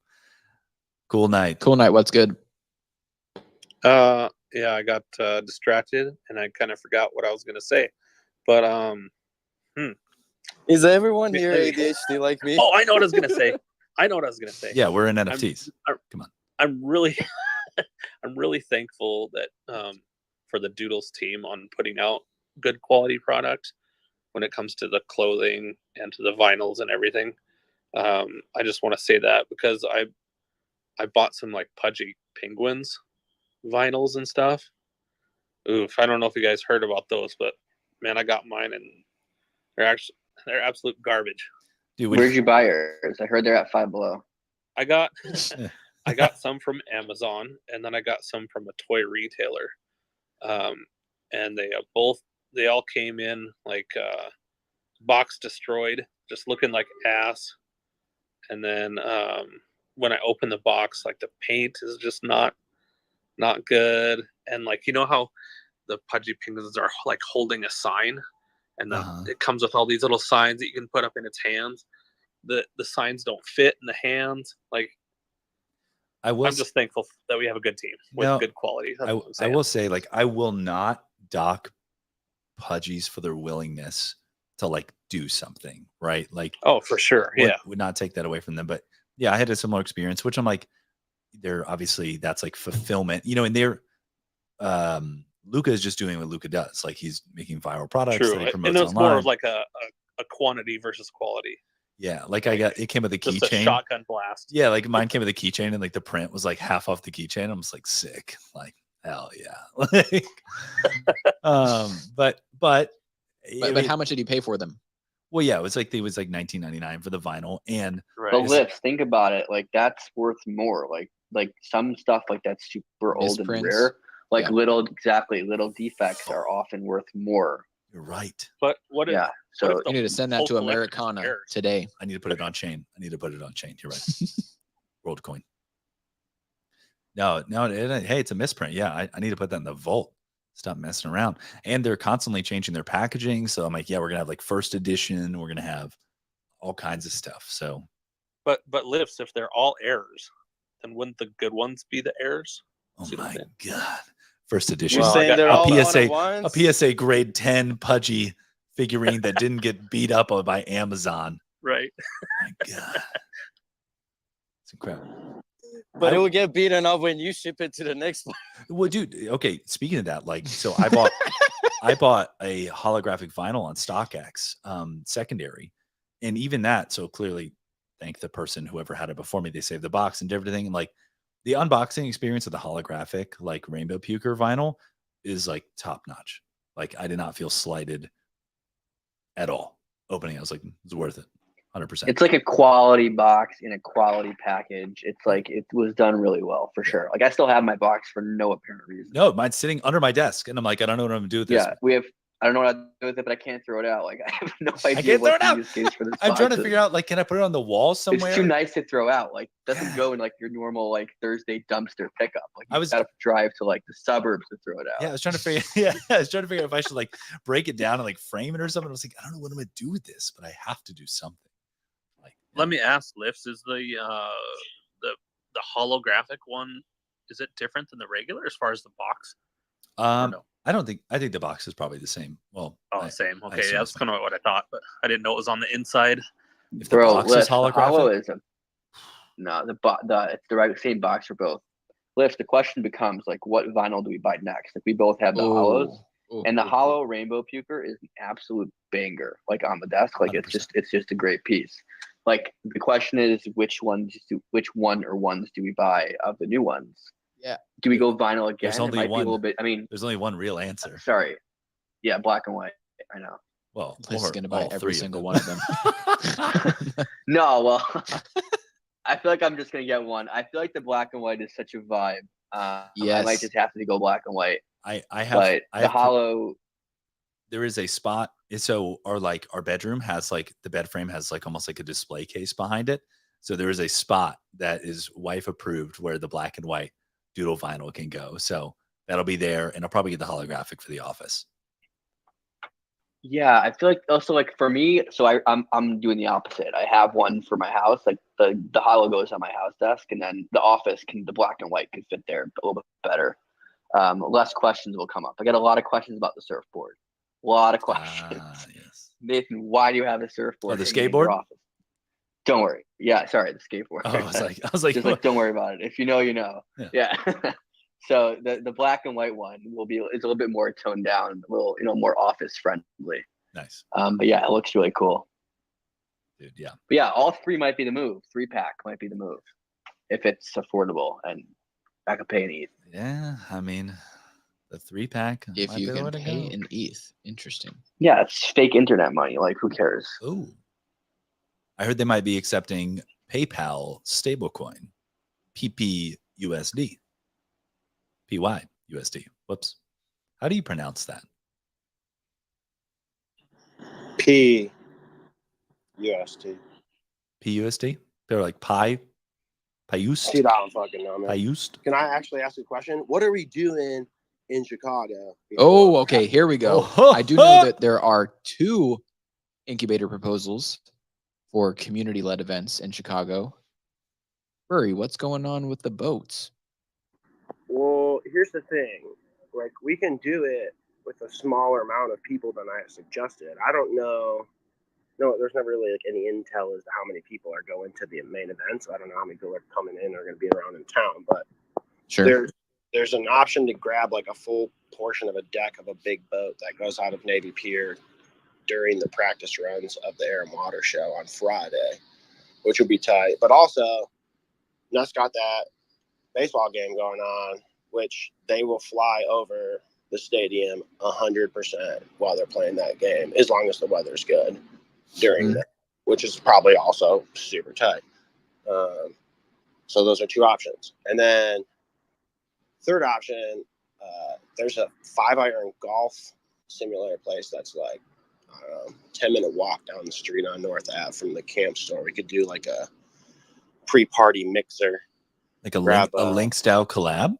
Cool night. What's good? Yeah, I got distracted and I kind of forgot what I was gonna say. But is everyone here ADHD like me? Oh, I know what I was gonna say. Yeah, we're in NFTs. Come on. I'm really I'm really thankful that for the Doodles team on putting out good quality product when it comes to the clothing and to the vinyls and everything. I just want to say that because I bought some like Pudgy Penguins vinyls and stuff. Oof, I don't know if you guys heard about those, but man, I got mine and they're absolute garbage. Dude, where'd you buy yours? I heard they're at Five Below. I got some from Amazon, and then I got some from a toy retailer. And they all came in like box destroyed, just looking like ass. And then when I open the box, like the paint is just not good. And like, you know how the Pudgy Penguins are like holding a sign, and then it comes with all these little signs that you can put up in its hands. The signs don't fit in the hands. Like, I'm just thankful that we have a good team with good quality. I will say, like, I will not dock Pudgies for their willingness to like do something, right? Like, oh, for sure. Would not take that away from them. But yeah, I had a similar experience, which I'm like, they're obviously that's like fulfillment, you know, and they're Luca is just doing what Luca does. Like, he's making viral products. True. That he promotes and it's online. more of like a quantity versus quality. Yeah, like it came with a keychain. Just a shotgun blast. Yeah, like mine came with a keychain, and like the print was like half off the keychain. I'm just like, sick. Like, hell yeah. Like, but how much did you pay for them? Well, yeah, it was like $19.99 for the vinyl, and the Lifts. Think about it, like that's worth more. Like some stuff like that's super old and rare. Like little defects are often worth more. You're right. But what? Yeah. So you need to send that to Americana today. I need to put it on chain. You're right. WorldCoin. No. Hey, it's a misprint. Yeah, I need to put that in the vault. Stop messing around. And they're constantly changing their packaging. So I'm like, yeah, we're gonna have like first edition. We're gonna have all kinds of stuff. So, but Lifts, if they're all errors, then wouldn't the good ones be the errors? Oh my god. First edition. You're saying they're all a PSA grade 10 Pudgy figurine that didn't get beat up by Amazon. Right. Oh my god. It's incredible. But it will get beaten up when you ship it to the next one. Well, dude, okay, speaking of that, like, so I bought a holographic vinyl on StockX, secondary. And even that, so clearly thank the person, whoever had it before me, they saved the box and everything. And like, the unboxing experience of the holographic, like Rainbow Puker vinyl, is like top notch. Like, I did not feel slighted at all. Opening, I was like, it's worth it, 100%. It's like a quality box in a quality package. It's like it was done really well for sure. Like, I still have my box for no apparent reason. No, mine's sitting under my desk, and I'm like, I don't know what I'm gonna do with this. Yeah, I don't know what to do with it, but I can't throw it out. Like, I have no idea what the use case for this I'm box trying to is. figure out, like, can I put it on the wall somewhere? It's too nice to throw out. Like, it doesn't go in like your normal like Thursday dumpster pickup. Like, you gotta drive to like the suburbs to throw it out. Yeah, I was trying to figure. I was trying to figure out if I should like break it down and like frame it or something. I was like, I don't know what I'm gonna do with this, but I have to do something. Like, Let me ask, Lifts, is the holographic one, is it different than the regular as far as the box? No? I don't think. I think the box is probably the same. Well, same. Okay, that's kind of what I thought, but I didn't know it was on the inside. If the box is holographic, the hollow is it's the same box for both. Lifts, the question becomes like, what vinyl do we buy next? Like, we both have the hollows, and the hollow Rainbow Puker is an absolute banger. Like on the desk, like 100%. it's just a great piece. Like the question is, which one or ones do we buy of the new ones? Yeah. Do we go vinyl again? There's only one. Be a little bit. I mean, there's only one real answer. Sorry. Yeah, black and white. I know. Well, Liz is gonna buy every single one of them. No, well, I feel like I'm just gonna get one. I feel like the black and white is such a vibe. Yes. I might just have to go black and white. I have the hollow. There is a spot. So our bedroom has like the bed frame has like almost like a display case behind it. So there is a spot that is wife approved where the black and white Doodle vinyl can go. So that'll be there, and I'll probably get the holographic for the office. Yeah, I feel like also like for me, so I'm doing the opposite. I have one for my house, like the hollow goes on my house desk, and then the black and white can fit there a little bit better. Less questions will come up. I got a lot of questions about the surfboard. A lot of questions. Yes. Nathan, why do you have a surfboard? Oh, the skateboard? Office? Don't worry. Yeah, sorry, the skateboard. Oh, I was like, just like, don't worry about it. If you know, you know. Yeah. So the black and white one it's a little bit more toned down, a little more office friendly. Nice. But yeah, it looks really cool. Dude, yeah. But yeah, all three might be the move. 3-pack might be the move if it's affordable and I could pay an ETH. Yeah, I mean, the 3-pack. If you can pay an ETH, interesting. Yeah, it's fake internet money. Like, who cares? Oh, I heard they might be accepting PayPal stablecoin, PPUSD. PYUSD. Whoops. How do you pronounce that? PUSD. PUSD? They're like Piust? Dude, I don't fucking know, man. Piust? Can I actually ask you a question? What are we doing in Chicago? Oh, okay. Here we go. I do know that there are 2 incubator proposals for community-led events in Chicago. Furry, what's going on with the boats? Well, here's the thing. Like, we can do it with a smaller amount of people than I suggested. I don't know. No, there's never really like any intel as to how many people are going to the main event. So I don't know how many people are coming in or going to be around in town. But sure, there's an option to grab like a full portion of a deck of a big boat that goes out of Navy Pier during the practice runs of the Air and Water Show on Friday, which would be tight. But also, Nuss got that baseball game going on, which they will fly over the stadium 100% while they're playing that game, as long as the weather's good during that, which is probably also super tight. So those are 2 options. And then third option, there's a 5-iron golf simulator place that's like, I don't know, 10-minute walk down the street on North Ave from the camp store. We could do like a pre-party mixer. Like a Link style collab?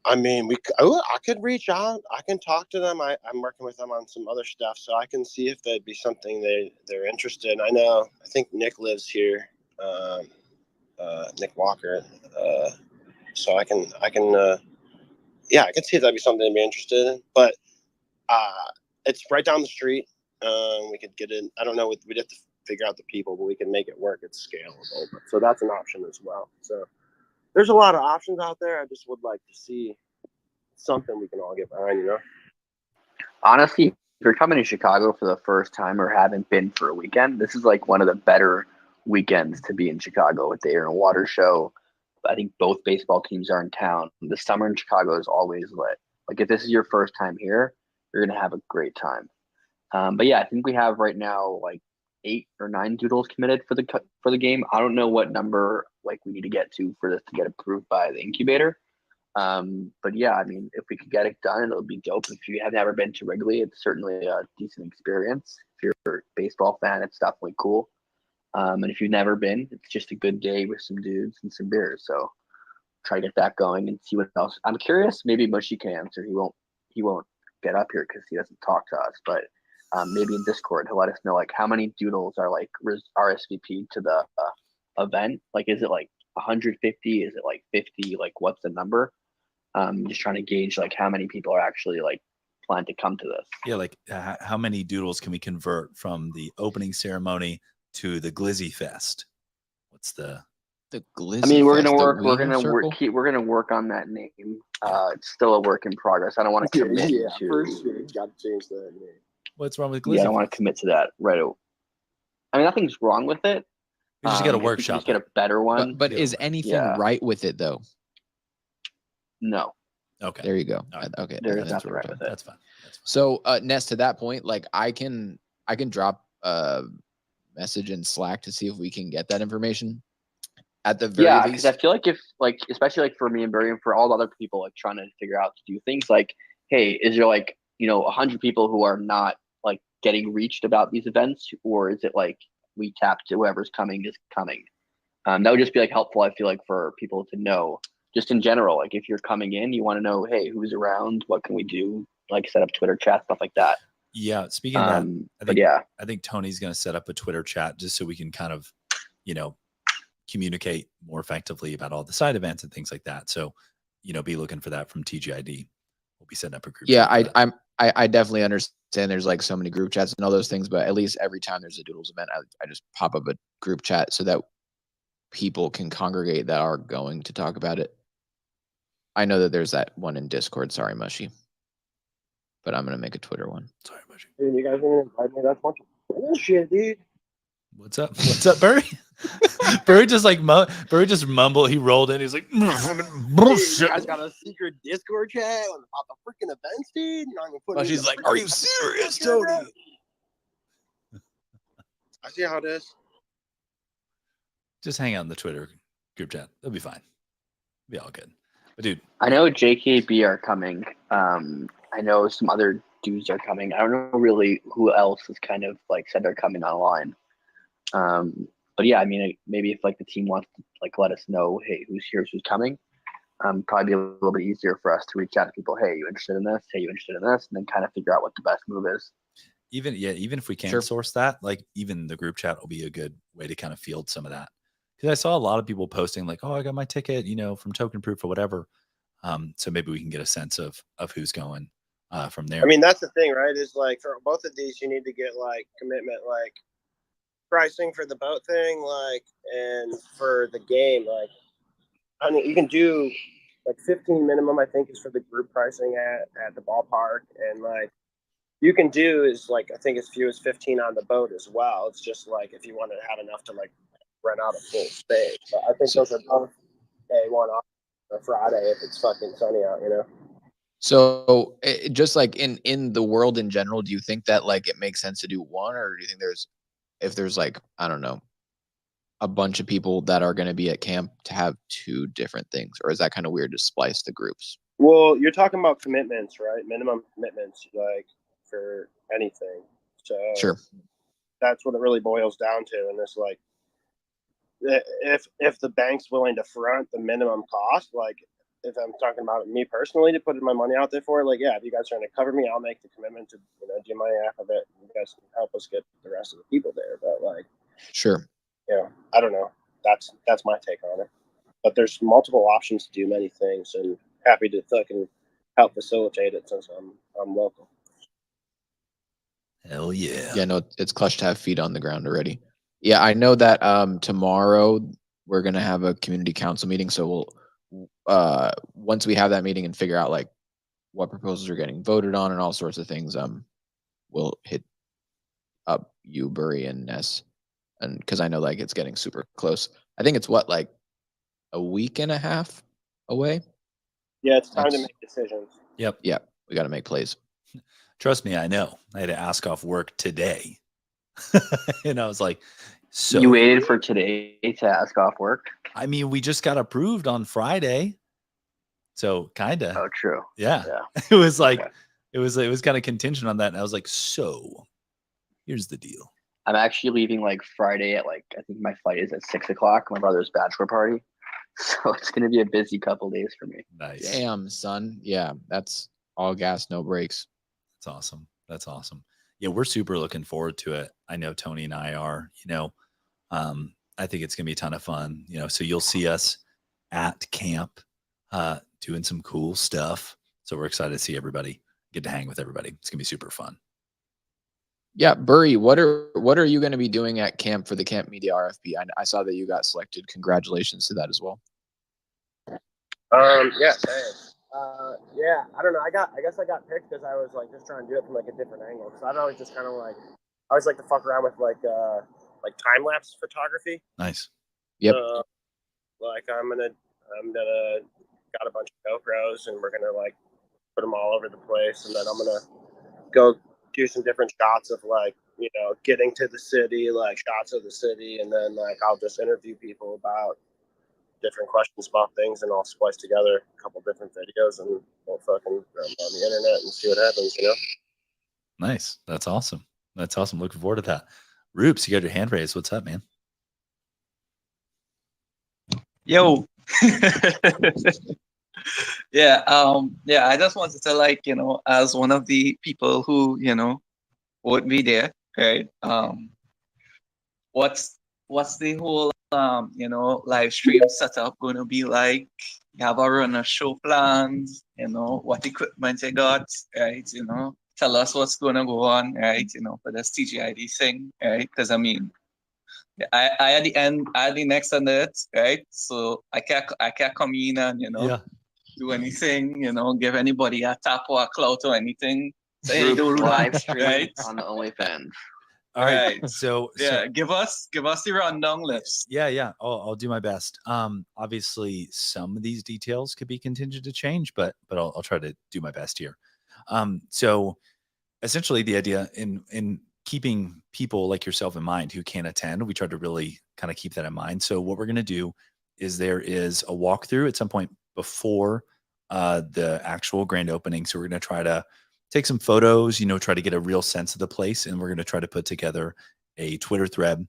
I mean, I could reach out. I can talk to them. I'm working with them on some other stuff, so I can see if that'd be something they're interested in. I think Nick lives here, Nick Walker. So I can see if that'd be something they'd be interested in. But it's right down the street. We could get in. I don't know. We'd have to figure out the people, but we can make it work. It's scalable. So that's an option as well. So there's a lot of options out there. I just would like to see something we can all get behind, Honestly, if you're coming to Chicago for the first time or haven't been for a weekend, this is like one of the better weekends to be in Chicago with the Air and Water Show. I think both baseball teams are in town. The summer in Chicago is always lit. Like, if this is your first time here, you're going to have a great time. But yeah, I think we have right now like 8 or 9 Doodles committed for the game. I don't know what number like we need to get to for this to get approved by the incubator. But yeah, I mean, if we could get it done, it'll be dope. If you have never been to Wrigley, it's certainly a decent experience. If you're a baseball fan, it's definitely cool. And if you've never been, it's just a good day with some dudes and some beers. So try to get that going and see what else. I'm curious. Maybe Mushy can answer. He won't get up here because he doesn't talk to us. But maybe in Discord, to let us know like how many doodles are like RSVP to the event. Like, is it like 150? Is it like 50? Like, what's the number? Just trying to gauge like how many people are actually like plan to come to this. Yeah, like how many doodles can we convert from the opening ceremony to the Glizzy Fest? What's the Glizzy? I mean, we're Fest, gonna work. We're gonna work on that name. It's still a work in progress. I don't want to commit to. For sure. Got to change that name. What's wrong with Glizzy? Yeah, I don't want to commit to that right away. I mean, nothing's wrong with it. We just got a workshop. Just get a better one. But is anything right with it though? No. Okay. There you go. Right. Okay. There's nothing right with it. That's fine. So, Ness, to that point, like I can drop a message in Slack to see if we can get that information. At the very least. Because I feel like if like, especially like for me and Barry and for all the other people like trying to figure out to do things like, hey, is there like 100 people who are not like getting reached about these events, or is it like we tapped whoever's coming is coming? That would just be like helpful. I feel like for people to know, just in general, like if you're coming in, you want to know, hey, who's around? What can we do? Like set up Twitter chat, stuff like that. Yeah. Speaking of that, I think Tony's going to set up a Twitter chat just so we can kind of, communicate more effectively about all the side events and things like that. So, be looking for that from TGID. We'll be setting up a group. Yeah, I definitely understand there's like so many group chats and all those things, but at least every time there's a Doodles event, I just pop up a group chat so that people can congregate that are going to talk about it. I know that there's that one in Discord. Sorry, Mushy. But I'm going to make a Twitter one. Sorry, Mushy. Dude, you guys didn't invite me. That's bullshit, dude. What's up? What's up, Barry? Barry just like Barry just mumbled. He rolled in. He's like, bullshit. You guys got a secret Discord chat about the freaking events, dude. You're not gonna put. She's like, are you serious, Tony? I see how it is. Just hang out in the Twitter group chat. It'll be fine. It'll be all good. But dude, I know JKB are coming. I know some other dudes are coming. I don't know really who else has kind of like said they're coming online. But yeah, I mean, maybe if like the team wants to like let us know, hey, who's here, who's coming, probably be a little bit easier for us to reach out to people. Hey, you interested in this? Hey, you interested in this? And then kind of figure out what the best move is. Even if we can't source that, like even the group chat will be a good way to kind of field some of that. Because I saw a lot of people posting like, oh, I got my ticket, from Token Proof or whatever. So maybe we can get a sense of who's going from there. I mean, that's the thing, right? Is like for both of these, you need to get like commitment, like pricing for the boat thing, like, and for the game, like, I mean, you can do like 15 minimum, I think, is for the group pricing at the ballpark, and like you can do is like I think as few as 15 on the boat as well. It's just like if you want to have enough to like rent out a full space. But I think those are both day one off on Friday if it's fucking sunny out, So just like in the world in general, do you think that like it makes sense to do one, or do you think if there's like, I don't know, a bunch of people that are going to be at camp to have two different things, or is that kind of weird to splice the groups? Well, you're talking about commitments, right? Minimum commitments, like for anything. So sure, that's what it really boils down to. And it's like, if the bank's willing to front the minimum cost, like if I'm talking about me personally to put my money out there for it, like, yeah, if you guys are going to cover me, I'll make the commitment to, do my half of it. You guys can help us get the rest of the people there. But like, sure. I don't know. That's my take on it. But there's multiple options to do many things, and happy to fucking help facilitate it since I'm local. Hell yeah. Yeah, no, it's clutch to have feet on the ground already. Yeah, I know that tomorrow we're gonna have a community council meeting, so we'll once we have that meeting and figure out like what proposals are getting voted on and all sorts of things, we'll hit up you, Burry, and Ness, and because I know like it's getting super close. I think it's like a week and a half away. Yeah, it's time to make decisions. Yep. Yeah, we got to make plays. Trust me, I know. I had to ask off work today. And I was like, so you waited for today to ask off work? I mean, we just got approved on Friday. So kind of. Oh, true. Yeah. It was like, it was kind of contingent on that. And I was like, so here's the deal. I'm actually leaving like Friday at like, I think my flight is at 6:00, my brother's bachelor party. So it's going to be a busy couple days for me. Nice. Damn, son. Yeah, that's all gas, no brakes. That's awesome. That's awesome. Yeah, we're super looking forward to it. I know Tony and I are, I think it's going to be a ton of fun, so you'll see us at camp doing some cool stuff. So we're excited to see everybody, get to hang with everybody. It's going to be super fun. Yeah, Burry, what are you going to be doing at camp for the Camp Media RFP? I saw that you got selected. Congratulations to that as well. Yeah, thanks. Yeah, I don't know. I guess I got picked because I was like just trying to do it from like a different angle. Because I've always just kind of like, I always like to fuck around with like time lapse photography. Nice. Yep. Like I'm gonna got a bunch of GoPros and we're gonna like put them all over the place, and then I'm gonna go do some different shots of like getting to the city, like shots of the city, and then like I'll just interview people about different questions about things, and I'll splice together a couple different videos and we'll fucking on the internet and see what happens, Nice. That's awesome. Looking forward to that. Roops, you got your hand raised. What's up, man? Yo. Yeah, I just wanted to as one of the people who, would be there, right? What's the whole live stream setup going to be like? You have a runner show plans, what equipment you got, right? Tell us what's going to go on, right? For this TGID thing, right? Because I mean, I at the end, I at the next on it, right? So I can't come in and do anything, give anybody a tap or a clout or anything. So hey, do live stream right? on the OnlyFans. All right. So give us the rundown lifts. Yeah. I'll do my best. Obviously some of these details could be contingent to change, but I'll try to do my best here. So essentially the idea in keeping people like yourself in mind who can't attend, we try to really kind of keep that in mind. So what we're going to do is there is a walkthrough at some point before the actual grand opening. So we're going to try to take some photos, try to get a real sense of the place. And we're going to try to put together a Twitter thread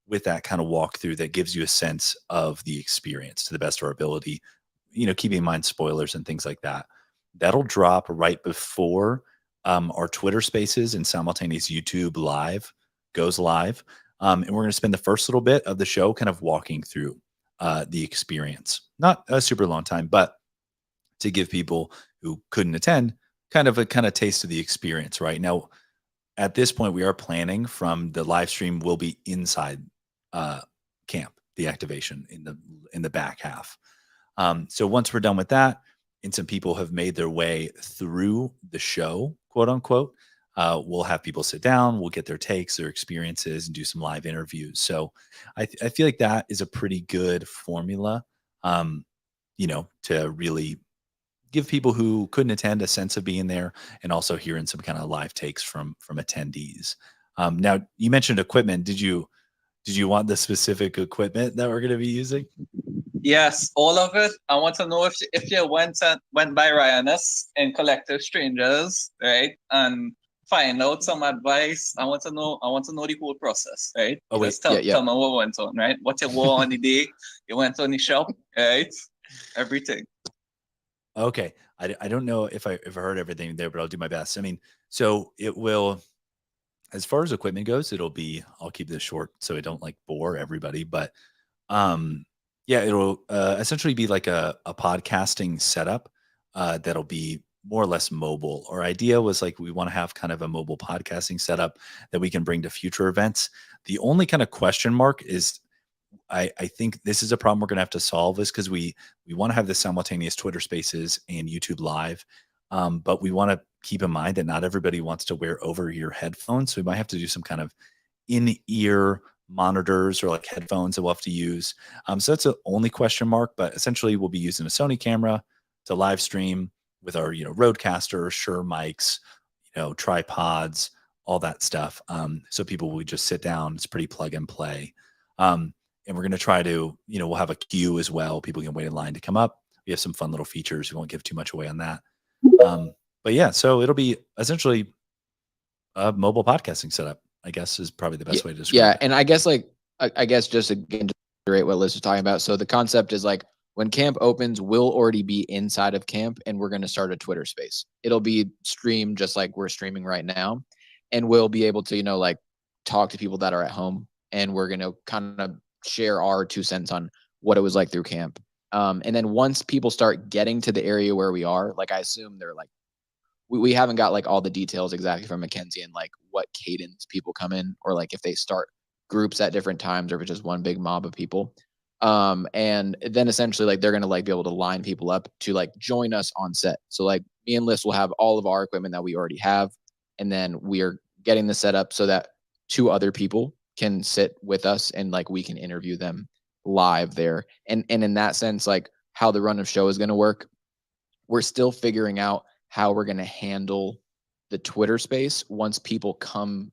with that kind of walkthrough that gives you a sense of the experience to the best of our ability, keeping in mind spoilers and things like that. That'll drop right before our Twitter Spaces and simultaneous YouTube live goes live. And we're going to spend the first little bit of the show kind of walking through the experience. Not a super long time, but to give people who couldn't attend kind of a taste of the experience. Right now, at this point, we are planning from the live stream will be inside camp, the activation in the back half. So once we're done with that, and some people have made their way through the show, quote unquote, we'll have people sit down, we'll get their takes, their experiences, and do some live interviews. So I feel like that is a pretty good formula, to really give people who couldn't attend a sense of being there and also hearing some kind of live takes from attendees. Now you mentioned equipment. Did you want the specific equipment that we're going to be using? Yes, all of it. I want to know if you went by Ryanus and Collective Strangers, right, and find out some advice. I want to know the whole process, right? Oh wait, tell me what went on, right? What you wore on the day you went on the shop, right? Everything. Okay, I don't know if I heard everything there, but I'll do my best. I mean, so it will. As far as equipment goes, I'll keep this short so I don't bore everybody, but yeah, it'll essentially be like a podcasting setup that'll be more or less mobile. Our idea was we want to have kind of a mobile podcasting setup that we can bring to future events. The only kind of question mark is I think this is a problem we're going to have to solve is because we want to have the simultaneous Twitter Spaces and YouTube Live. But we want to keep in mind that not everybody wants to wear over-ear headphones. So we might have to do some kind of in-ear monitors or headphones that we'll have to use. So that's the only question mark, but essentially we'll be using a Sony camera to live stream with our, Rodecaster, Shure mics, tripods, all that stuff. So people will just sit down. It's pretty plug and play. And we're going to try to, we'll have a queue as well. People can wait in line to come up. We have some fun little features. We won't give too much away on that. But yeah, so it'll be essentially a mobile podcasting setup, I guess is probably the best way to describe it. Yeah. And I guess just again, to reiterate what Liz was talking about. So the concept is when camp opens, we'll already be inside of camp and we're going to start a Twitter Space. It'll be streamed just like we're streaming right now. and we'll be able to, you know, like talk to people that are at home, and we're going to kind of share our 2 cents on what it was like through camp. And then once people start getting to the area where we are, like I assume they're like, we haven't got like all the details exactly from Mackenzie and like what cadence people come in, or like if they start groups at different times, or if it's just one big mob of people. And then essentially like they're gonna like be able to line people up to like join us on set. So like me and Liz will have all of our equipment that we already have, and then we are getting the setup so that 2 other people can sit with us and like we can interview them live there. And in that sense, like how the run of show is gonna work, we're still figuring out how we're going to handle the Twitter space once people come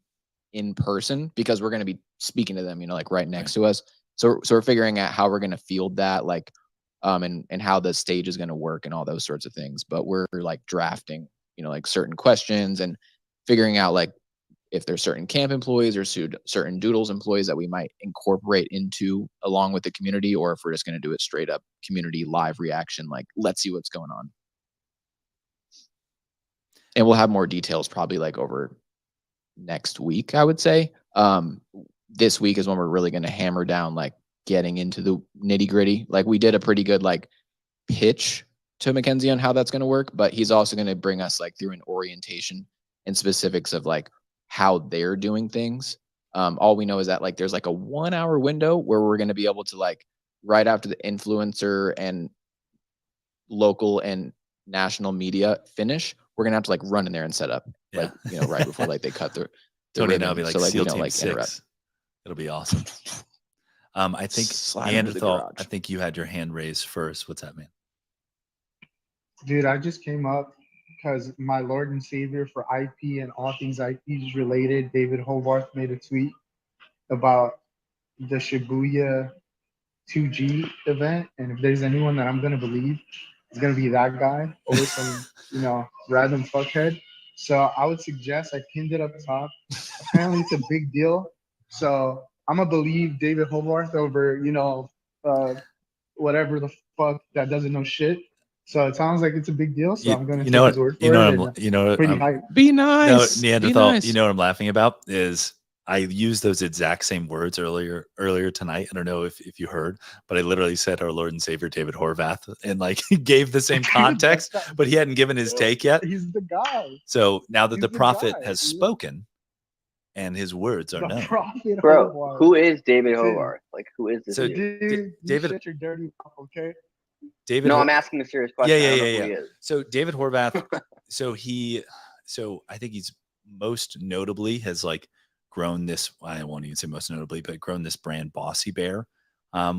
in person, because we're going to be speaking to them, you know, like right next to us. So we're figuring out how we're going to field that, like, and how the stage is going to work and all those sorts of things. But we're like drafting, you know, like certain questions and figuring out like if there's certain camp employees or certain Doodles employees that we might incorporate into along with the community, or if we're just going to do it straight up community live reaction, like let's see what's going on. And we'll have more details probably like over next week, I would say. This week is when we're really going to hammer down like getting into the nitty gritty. Like we did a pretty good like pitch to Mackenzie on how that's going to work, but he's also going to bring us like through an orientation and specifics of like how they're doing things. All we know is that like there's like a 1 hour window where we're going to be able to like right after the influencer and local and national media finish, we're gonna have to like run in there and set up, like, you know, right before like they cut the Tony and I'll be like, so like SEAL we don't Team like 6. interrupt. It'll be awesome. I think Neanderthal, I think you had your hand raised first. What's that, man? Dude, I just came up because my Lord and Savior for IP and all things IP related, David Hovarth, made a tweet about the Shibuya 2G event, and if there's anyone that I'm gonna believe, it's gonna be that guy over some, you know, random fuckhead. So I would suggest, I pinned it up top. Apparently it's a big deal. So I'm gonna believe David Hovarth over, you know, whatever the fuck that doesn't know shit. So it sounds like it's a big deal. So I'm gonna take his word for it. Pretty hype. Be nice. Neanderthal. Be nice. You know what I'm laughing about is I used those exact same words earlier tonight. I don't know if you heard, but I literally said our Lord and Savior David Horvath, and like he gave the same context, but he hadn't given his take yet. He's the guy. So now that the prophet has spoken and his words are known. Bro, who is David Hovarth? Like, who is this dude? David, shut your dirty mouth, okay? David. No, I'm asking a serious question. Yeah. So David Horvath. so I think he's most notably has like grown this, I won't even say most notably, but grown this brand Bossy Bear,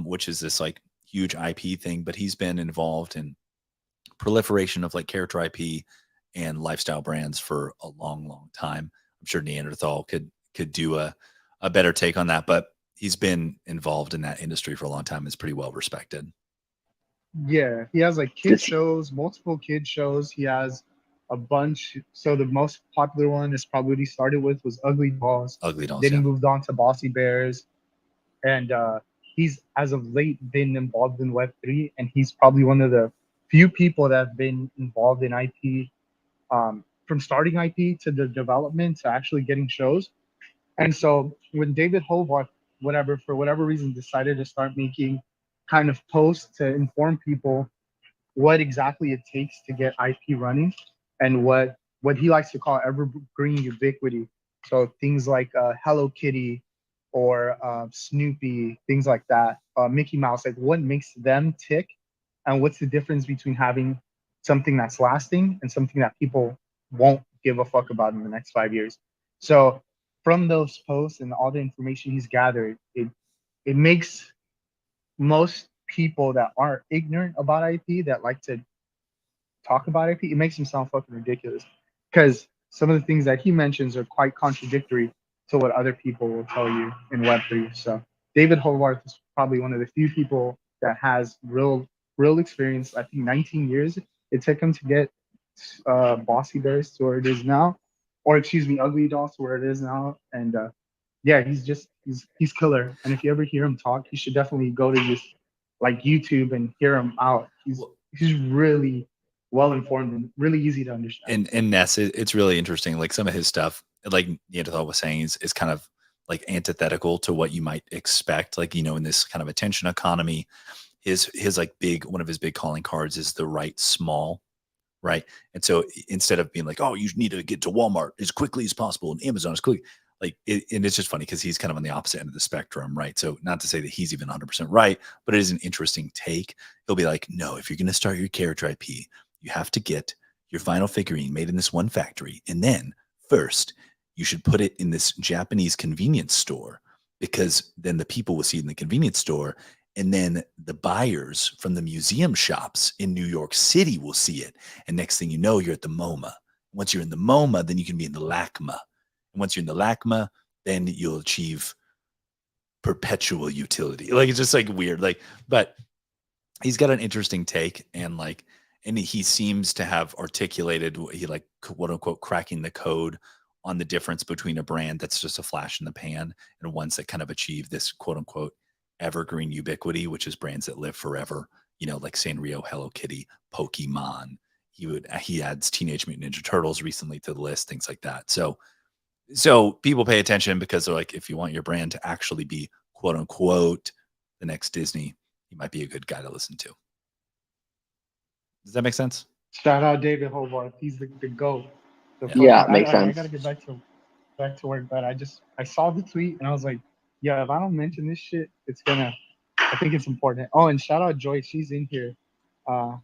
which is this like huge IP thing, but he's been involved in proliferation of like character IP and lifestyle brands for a long time. I'm sure Neanderthal could do a better take on that, but he's been involved in that industry for a long time. It's pretty well respected. Yeah, he has like kid shows, multiple kid shows. He has a bunch. So the most popular one is probably what he started with was Ugly Dolls. Then he moved on to Bossy Bears, and he's as of late been involved in Web3, and he's probably one of the few people that have been involved in IP, from starting IP to the development to actually getting shows. And so when David Hovarth, for whatever reason, decided to start making kind of posts to inform people what exactly it takes to get IP running, and what he likes to call evergreen ubiquity. So things like Hello Kitty or Snoopy, things like that, Mickey Mouse, like what makes them tick, and what's the difference between having something that's lasting and something that people won't give a fuck about in the next 5 years. So from those posts and all the information he's gathered, it makes most people that aren't ignorant about IP, that like to talk about IP, it makes them sound fucking ridiculous, because some of the things that he mentions are quite contradictory to what other people will tell you in Web3. So David Hovarth is probably one of the few people that has real experience. I think 19 years it took him to get Bossy Bears to where it is now, or excuse me, Ugly Dolls to where it is now. And yeah, he's killer. And if you ever hear him talk, you should definitely go to his like YouTube and hear him out. He's really well informed and really easy to understand. And Ness, it's really interesting. Like some of his stuff, like Neanderthal was saying, is kind of like antithetical to what you might expect. Like, in this kind of attention economy, his like one of his big calling cards is the right small, right? And so instead of being like, oh, you need to get to Walmart as quickly as possible and Amazon as quickly, and it's just funny because he's kind of on the opposite end of the spectrum, right? So not to say that he's even 100% right, but it is an interesting take. He'll be like, no, if you're going to start your character IP, you have to get your final figurine made in this one factory. And then first, you should put it in this Japanese convenience store, because then the people will see it in the convenience store. And then the buyers from the museum shops in New York City will see it. And next thing you know, you're at the MoMA. Once you're in the MoMA, then you can be in the LACMA. And once you're in the LACMA, then you'll achieve perpetual utility. Like, it's just like weird. Like, but he's got an interesting take, and he seems to have articulated, he like, quote unquote, cracking the code on the difference between a brand that's just a flash in the pan and ones that kind of achieve this, quote unquote, evergreen ubiquity, which is brands that live forever, like Sanrio, Hello Kitty, Pokemon. He adds Teenage Mutant Ninja Turtles recently to the list, things like that. So people pay attention because they're like, if you want your brand to actually be, quote unquote, the next Disney, he might be a good guy to listen to. Does that make sense? Shout out David Hobart. He's the GOAT. Yeah, makes sense. I gotta get back to work, but I saw the tweet and I was like, yeah, if I don't mention this shit, I think it's important. Oh, and shout out Joy, she's in here. I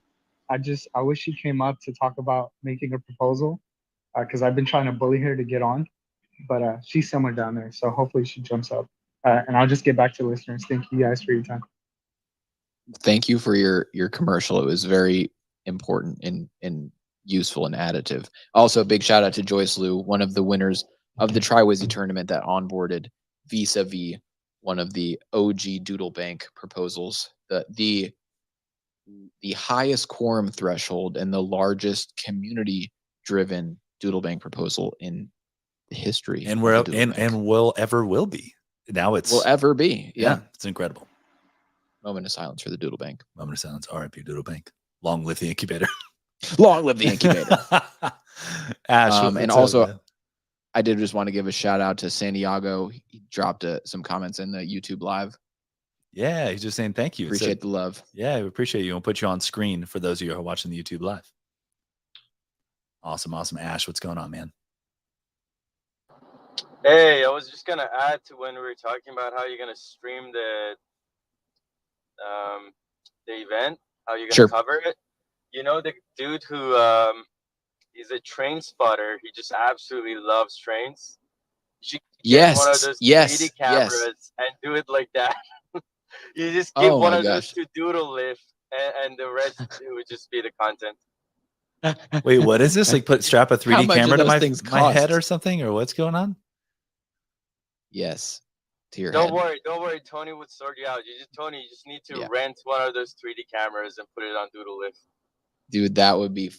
wish she came up to talk about making a proposal, because I've been trying to bully her to get on, but she's somewhere down there, so hopefully she jumps up. And I'll just get back to listeners. Thank you guys for your time. Thank you for your commercial. It was very important and useful and additive. Also, big shout out to Joyce Liu, one of the winners of the Triwizzy tournament that onboarded vis-a-vis one of the OG Doodle Bank proposals, the highest quorum threshold and the largest community-driven Doodle Bank proposal in the history. And will ever be. Now it's will ever be. Yeah, it's incredible. Moment of silence for the Doodle Bank. Moment of silence. RIP Doodle Bank. Long live the incubator. Long live the incubator. Ash, and also, I did just want to give a shout out to Santiago. He dropped some comments in the YouTube live. Yeah, he's just saying thank you. Appreciate the love. Yeah, we appreciate you. We'll put you on screen for those of you who are watching the YouTube live. Awesome. Ash, what's going on, man? Hey, I was just gonna add to when we were talking about how you're gonna stream the event, how you're gonna cover it. The dude who is a train spotter. He just absolutely loves trains. You should get one of those 3D cameras and do it like that. You just give one of those to Doodlelift, and the rest it would just be the content. Wait, what is this? Like, strap a 3D camera to my head or something, or what's going on? Yes. To your Don't head. Don't worry. Tony would sort you out. You just need to rent one of those 3D cameras and put it on Doodlelift. Dude, that would be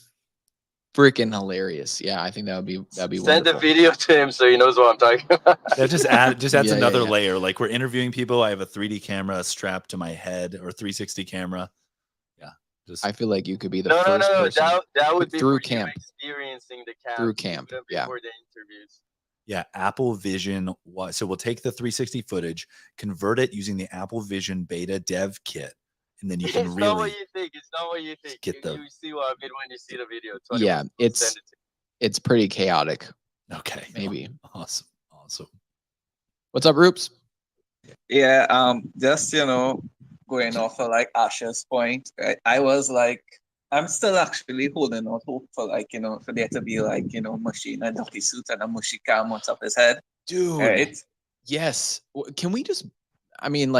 freaking hilarious. Yeah, I think that'd be Send wonderful. the video to him so he knows what I'm talking about. That just adds another layer. Like, we're interviewing people. I have a 3D camera strapped to my head, or 360 camera. Yeah. I feel like you could be the first person. That would be through camp. Experiencing the camp through camp. Yeah. Before the interviews. Yeah, Apple Vision. So we'll take the 360 footage, convert it using the Apple Vision beta dev kit, and then you can It's not what you think. It's not what you think. You see what I mean when you see the video. Yeah, it's pretty chaotic. Okay. Maybe. Awesome. What's up, Roops? Yeah, just going off of like Asha's point, right? I was like, I'm still actually holding out hope for for there to be Mushy in a dirty suit and a mushy cam on top of his head. Dude. Right? Yes. Can we just,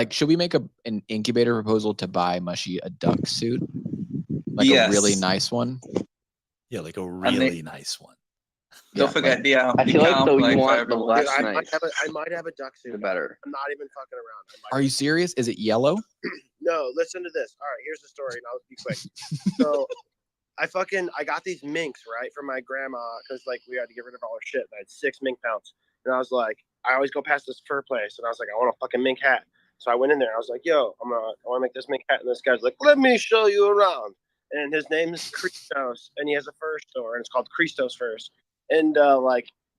should we make an incubator proposal to buy Mushy a duck suit? Like a really nice one? Yeah, like a really nice one. Don't forget the I feel like though you want the less nice. I might have a duck suit. The better. I'm not even fucking around. Are you serious? Is it yellow? No, listen to this. All right, here's the story, and I'll be quick. So, I got these minks, right, from my grandma, because we had to get rid of all her shit. And I had 6 mink pounds, and I was like, I always go past this fur place, and I was like, I want a fucking mink hat. So I went in there, and I was like, yo, I want to make this mink hat, and this guy's like, let me show you around. And his name is Christos, and he has a fur store, and it's called Christos Furs. And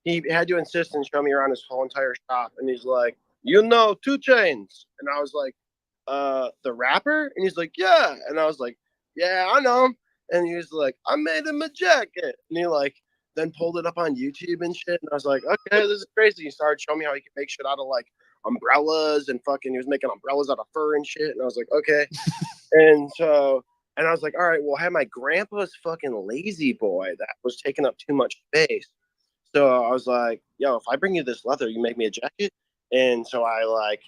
he had to insist and show me around his whole entire shop, and he's like, 2 Chainz, and I was like, the rapper, and he's like, yeah, and I was like, yeah, I know him, and he was like, I made him a jacket, and he like then pulled it up on YouTube and shit, and I was like, okay, this is crazy. He started showing me how he could make shit out of like umbrellas and fucking, he was making umbrellas out of fur and shit, and I was like, okay, and I was like, all right, well, I had my grandpa's fucking lazy boy that was taking up too much space. So I was like, yo, if I bring you this leather, you make me a jacket. And so I like,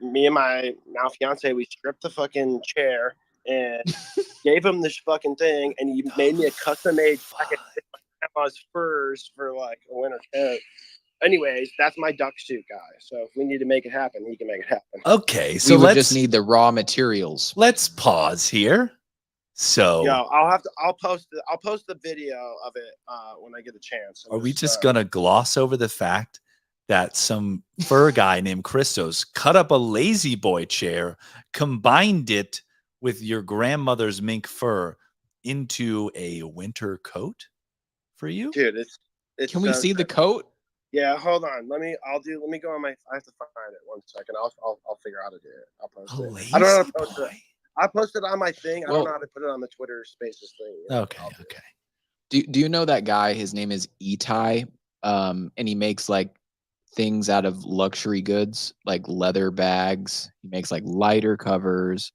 me and my now fiance, we stripped the fucking chair and gave him this fucking thing. And he made me a custom made jacket with my grandma's furs for like a winter coat. Anyways, that's my duck suit guy. So if we need to make it happen, he can make it happen. Okay, so we would just need the raw materials. Let's pause here. So yeah, I'll post the video of it when I get a chance. Are we just gonna gloss over the fact that some fur guy named Christos cut up a lazy boy chair, combined it with your grandmother's mink fur into a winter coat for you? Dude, it's Can we see the coat? Yeah, hold on. Let me go on my. I have to find it 1 second. I'll figure out how to do it. I'll post it. I don't know how to post it. I posted on my thing. I don't know how to put it on the Twitter Spaces thing. Okay. Do you know that guy? His name is Itai, and he makes like things out of luxury goods, like leather bags. He makes like lighter covers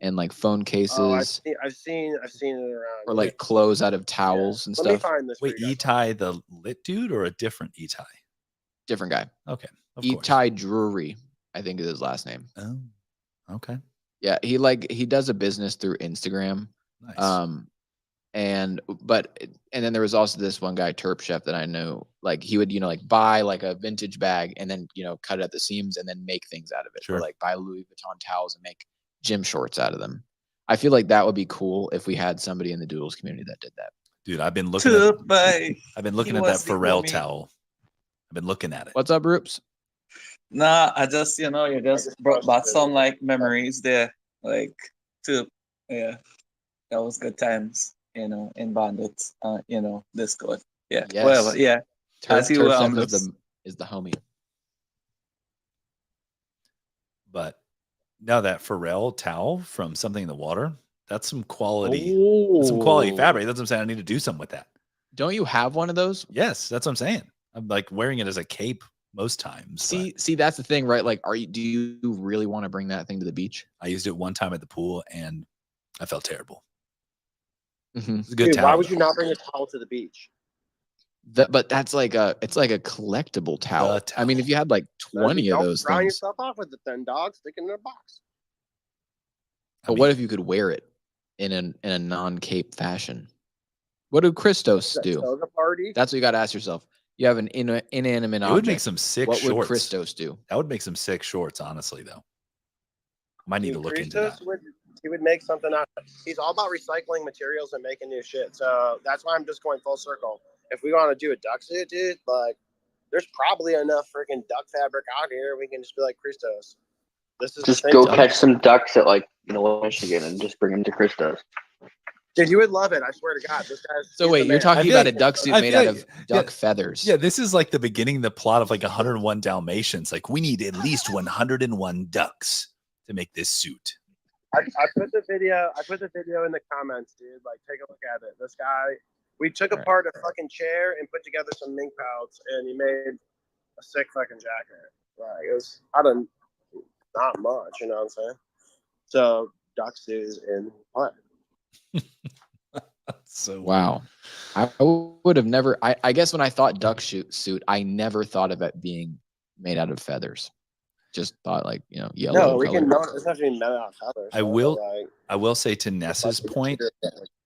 and like phone cases. Oh, I've seen it around. Or like clothes out of towels and stuff. Let me find this. Wait, Itai the lit dude or a different Itai? Different guy. Okay. Itai Drury, I think is his last name. Oh, okay. Yeah, he does a business through Instagram. Nice. And then there was also this one guy, Terp Chef, that I know. Like he would, like buy like a vintage bag and then cut it at the seams and then make things out of it. Sure. Or like buy Louis Vuitton towels and make gym shorts out of them. I feel like that would be cool if we had somebody in the Doodles community that did that. Dude, I've been looking at that Pharrell towel. I've been looking at it. What's up, Roops? Nah, I just, you just brought back some like memories there. Like that was good times, in Bandits, Discord. Yeah. Yes. Whatever. Yeah. Turf is the homie. But now that Pharrell towel from Something in the Water, that's some quality. Oh. That's some quality fabric. That's what I'm saying. I need to do something with that. Don't you have one of those? Yes, that's what I'm saying. I'm like wearing it as a cape most times. See, that's the thing, right? Like, do you really want to bring that thing to the beach? I used it one time at the pool and I felt terrible. Mm-hmm. It's a good towel. Why would you not bring a towel to the beach? But that's it's like a collectible towel. I mean, if you had like 20 of those round things. yourself off with it, then dog, stick it in a box. But what if you could wear it in a non-cape fashion? What do Christos do? Party? That's what you got to ask yourself. You have an inanimate object. It would make some sick shorts. What would Christos do? That would make some sick shorts, honestly, though. Might need to look into that. He would make something out. He's all about recycling materials and making new shit. So that's why I'm just going full circle. If we want to do a duck suit, dude, like there's probably enough freaking duck fabric out here. We can just be like Christos. This is just go catch some ducks at Michigan and just bring them to Christos. Dude, you would love it. I swear to God. This guy's so wait, you're talking about a duck suit made out of duck feathers. Yeah, this is like the beginning, the plot of like 101 Dalmatians. Like we need at least 101 ducks to make this suit. I put the video in the comments, dude. Like, take a look at it. This guy, we took apart a fucking chair and put together some mink pouts, and he made a sick fucking jacket. Like, it was not much, you know what I'm saying? So, duck suit in what? So wow. I would have never. I guess when I thought duck suit, I never thought of it being made out of feathers. Just thought like yellow. No, we can. It's not being made out of feathers. I will say to Ness's point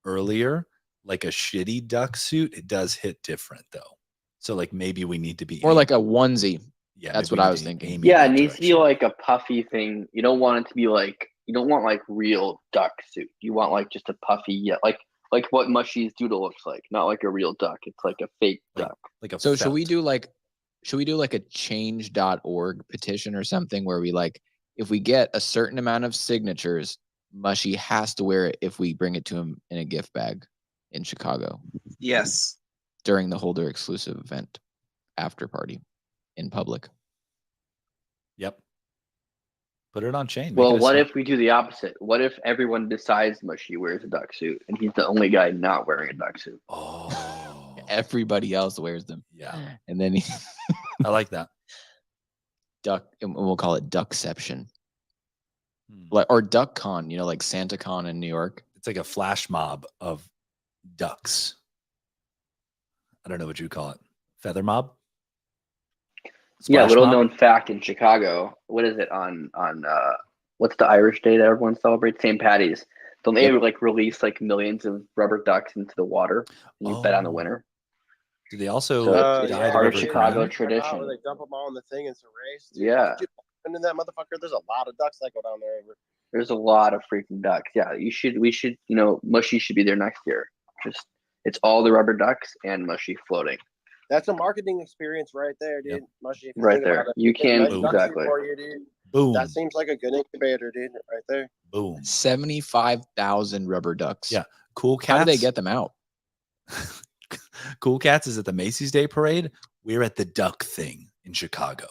earlier, like a shitty duck suit, it does hit different though. So like maybe we need to be or like a onesie. Yeah, that's what I was thinking. Yeah, it needs to be like a puffy thing. You don't want it to be like. You don't want like real duck suit. You want like just a puffy, like what Mushy's doodle looks like, not like a real duck. It's like a fake duck. So should we do like a change.org petition or something where we like if we get a certain amount of signatures, Mushy has to wear it if we bring it to him in a gift bag in Chicago. Yes. during the holder exclusive event after party in public. Yep. Put it on chain. Well, what if we do the opposite? What if everyone decides Mushy wears a duck suit and he's the only guy not wearing a duck suit? Oh. Everybody else wears them. Yeah. And then I like that. Duck, and we'll call it Duckception. Like, or DuckCon, like SantaCon in New York. It's like a flash mob of ducks. I don't know what you call it. Feather mob? Splash little mob? Known fact in Chicago. What is it on what's the Irish day that everyone celebrates? St. Patty's. Don't they like release like millions of rubber ducks into the water and you bet on the winner? Do they also it's part of Chicago tradition? They dump them all in the thing. It's a race. Dude. Yeah. And in that motherfucker, there's a lot of ducks that go down there. There's a lot of freaking ducks. Yeah, we should, Mushy should be there next year. It's all the rubber ducks and Mushy floating. That's a marketing experience right there, dude. Yep. Mushy. Right there. You can exactly. Boom. That seems like a good incubator, dude. Right there. Boom. 75,000 rubber ducks. Yeah. Cool Cats. How do they get them out? Cool Cats is at the Macy's Day Parade. We're at the duck thing in Chicago.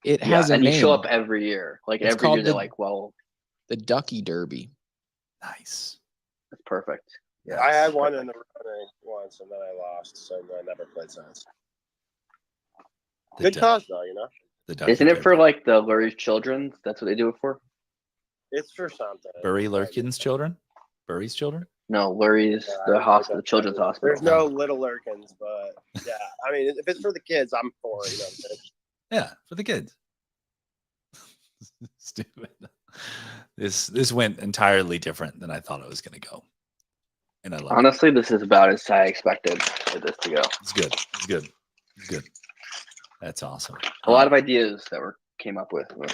It has a name. You show up every year. Like it's every year they're like, well, the Ducky Derby. Nice. That's perfect. Yeah, I had one in the running once and then I lost, so I never played since. Good cause though, Isn't it for like the Lurie's children? That's what they do it for? It's for something. Bury Lurkin's children? Bury's children? No, Lurie's the hospital, the children's hospital. There's no little Lurkins, but yeah. I mean, if it's for the kids, I'm for it. You know what I'm saying? Yeah, for the kids. Stupid. This went entirely different than I thought it was going to go. And I love honestly, this is about as I expected for this to go. It's good. It's good. It's good. That's awesome. A lot of ideas that came up with. I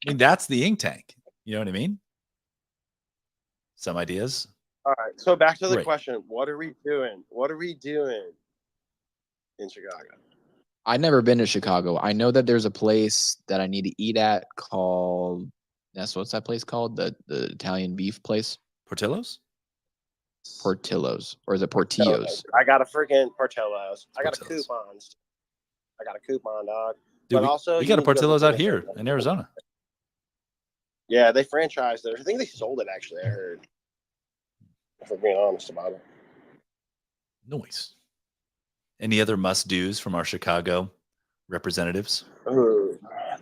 mean, that's the ink tank. You know what I mean? Some ideas. All right. So back to the question. What are we doing? What are we doing in Chicago? I've never been to Chicago. I know that there's a place that I need to eat at called, what's that place called? The Italian beef place? Portillo's? Portillo's. Or is it Portillo's? I got a freaking Portillo's. I got a coupon. I got a coupon, dog. Dude, but also, we got a Portillo's out here in Arizona. Yeah, they franchised it. I think they sold it, actually, I heard. If we're being honest about it. Nice. Any other must-dos from our Chicago representatives?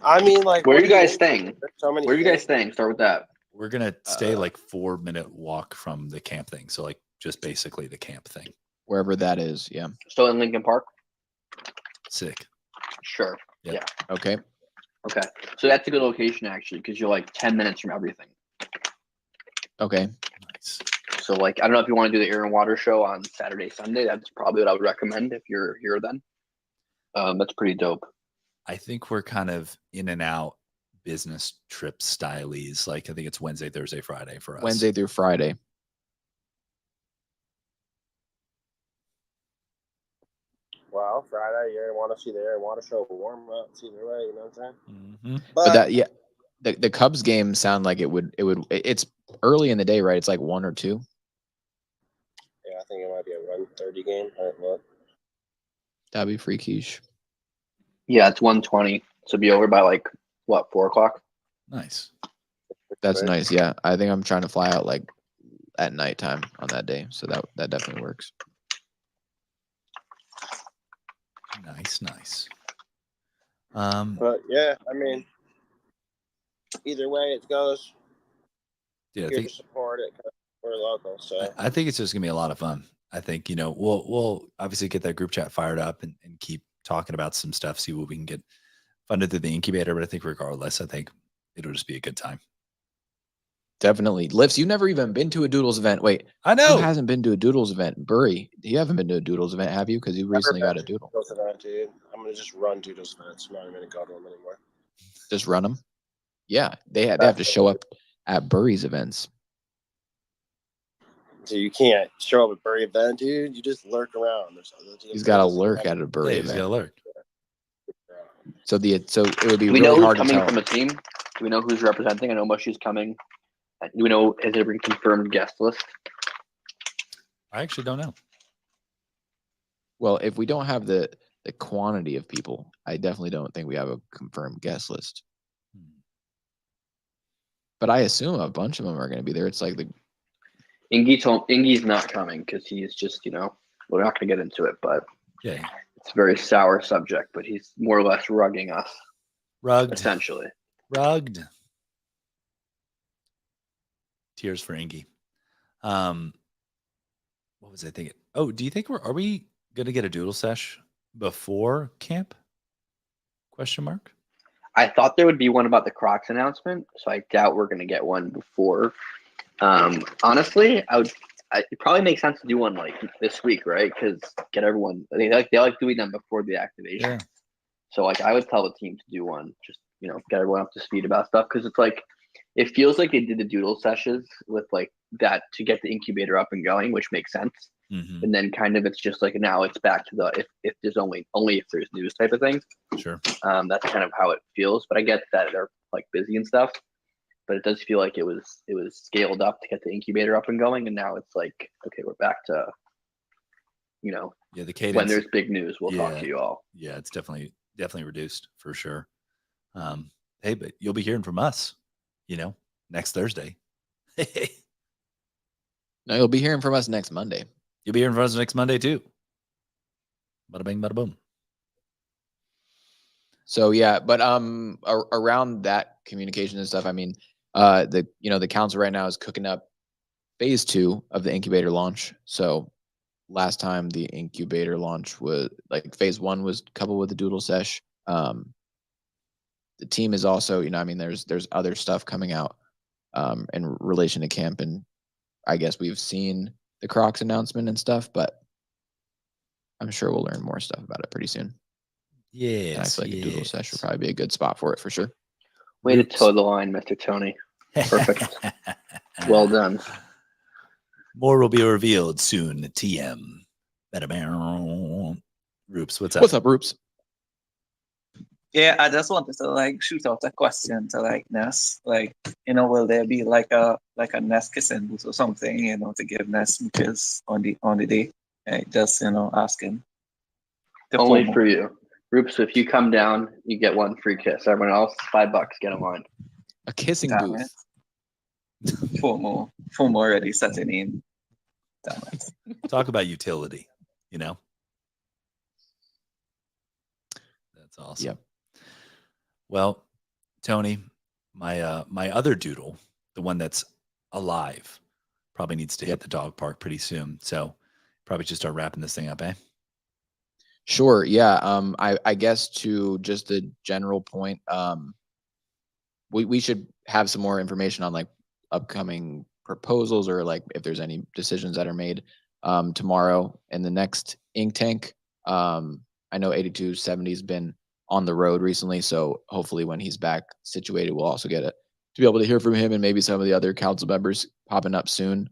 I mean, like... Where are you guys staying? Where are you guys staying? Start with that. We're going to stay like 4-minute walk from the camp thing. So like just basically the camp thing. Wherever that is, yeah. Still in Lincoln Park? Sick. Sure. Yep. Yeah. Okay. Okay. So that's a good location, actually, because you're like 10 minutes from everything. Okay. Nice. So like, I don't know if you want to do the Air and Water show on Saturday, Sunday. That's probably what I would recommend if you're here then. That's pretty dope. I think we're kind of in and out business trip stylies. Like I think it's Wednesday, Thursday, Friday for us. Wednesday through Friday. Well, Friday, you want to see the Air and Water show warm up, see the way, you know what I'm saying? Mm-hmm. But that, yeah, the Cubs game sound like it's early in the day, right? It's like 1 or 2. Yeah, I think it might be a 1:30 game. All right, look. That'd be freakish. Yeah, it's 1:20. So be over by like what, 4 o'clock? Nice. That's nice. Yeah, I think I'm trying to fly out like at nighttime on that day, so that definitely works. Nice. But yeah, I mean, either way it goes. Yeah, I here think to support it. We're local, so I think it's just gonna be a lot of fun. I think we'll obviously get that group chat fired up and keep talking about some stuff, see what we can get funded through the incubator. But I think regardless, I think it'll just be a good time. Definitely. Lifts, you've never even been to a Doodles event. Wait, I know. Who hasn't been to a Doodles event? Burry, you haven't been to a Doodles event, have you? Because you recently got a Doodle. Doodles event, dude. I'm gonna just run Doodles events. I'm not even gonna go to them anymore. Just run them. Yeah, they have to show up at Burry's events. So you can't show up at Burry event, dude. You just lurk around. He's got to lurk at a Burry He's event. got to lurk. So it would be Do we really know hard who's to coming tell. from a team? Do we know who's representing? I know Mushy's coming. Do we know, is there a confirmed guest list? I actually don't know. Well, if we don't have the quantity of people, I definitely don't think we have a confirmed guest list. But I assume a bunch of them are going to be there. It's like the Ingy's not coming because he's just, we're not going to get into it, but yeah, it's a very sour subject, but he's more or less rugging us. Rugged. Essentially. Rugged. Tears for Ingy. What was I thinking? Oh, do you think are we going to get a doodle sesh before camp? Question mark. I thought there would be one about the Crocs announcement, so I doubt we're going to get one before. Honestly, it probably makes sense to do one like this week, right? Because get everyone they like doing them before the activation. Yeah. So like I would tell the team to do one, just get everyone up to speed about stuff, because it's like it feels like they did the doodle sessions with like that to get the incubator up and going, which makes sense. Mm-hmm. And then kind of it's just like now it's back to the if there's only if there's news type of thing. Sure. That's kind of how it feels. But I get that they're like busy and stuff. But it does feel like it was scaled up to get the incubator up and going, and now it's like, okay, we're back to the cadence. When there's big news, we'll talk to you all. Yeah, it's definitely reduced for sure. Hey, but you'll be hearing from us, next Thursday. No, you'll be hearing from us next Monday. You'll be hearing from us next Monday too. Bada bing, bada boom. So yeah, but around that communication and stuff, I mean, the council right now is cooking up phase 2 of the incubator launch. So last time the incubator launch was like phase 1 was coupled with the doodle sesh. The team is also, there's other stuff coming out in relation to camp, and I guess we've seen the Crocs announcement and stuff, but I'm sure we'll learn more stuff about it pretty soon. Yes, and I feel like a doodle sesh would probably be a good spot for it for sure. Way to toe the line, Mr. Tony. Perfect. Well done. More will be revealed soon. TM. Roops, what's up? What's up, Roops? Yeah, I just wanted to shoot out a question to Ness. Will there be like a Ness kissing booth or something, to give Ness because on the day? Just asking. Only for you. Roops, if you come down, you get one free kiss. Everyone else, $5. Get in line. A kissing booth. FOMO already setting in. Damn it. Talk about utility, That's awesome. Yep. Well, Tony, my my other doodle, the one that's alive, probably needs to hit the dog park pretty soon. So probably just start wrapping this thing up, eh? Sure. Yeah. I guess to just the general point, we should have some more information on upcoming proposals or if there's any decisions that are made tomorrow in the next ink tank. I know 8270's been on the road recently, so hopefully when he's back situated, we'll also get to be able to hear from him and maybe some of the other council members popping up soon.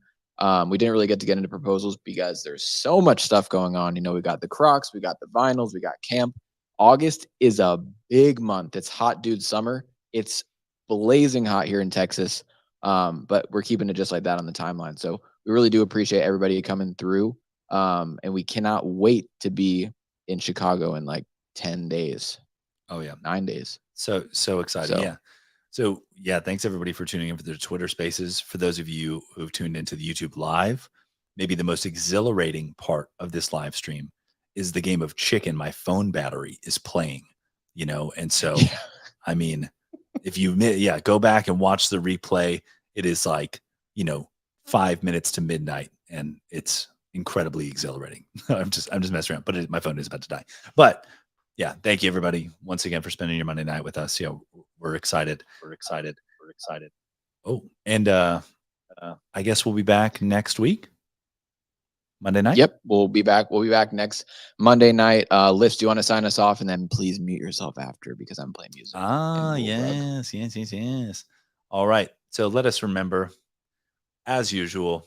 We didn't really get into proposals because there's so much stuff going on. We got the Crocs, we got the vinyls, we got camp. August is a big month. It's hot dude summer. It's blazing hot here in Texas. But we're keeping it just like that on the timeline. So we really do appreciate everybody coming through. And we cannot wait to be in Chicago in 10 days. Oh yeah. 9 days. So exciting. Yeah. So yeah, thanks everybody for tuning in for the Twitter Spaces. For those of you who've tuned into the YouTube Live, maybe the most exhilarating part of this live stream is the game of chicken. My phone battery is playing, and so, I mean, if you go back and watch the replay, it is 5 minutes to midnight, and it's incredibly exhilarating. I'm just messing around, but my phone is about to die. But yeah, thank you everybody once again for spending your Monday night with us. We're excited. Oh, and I guess we'll be back next week, Monday night. Yep, we'll be back next Monday night. Liz, do you want to sign us off, and then please mute yourself after because I'm playing music. Yes. All right. So let us remember, as usual,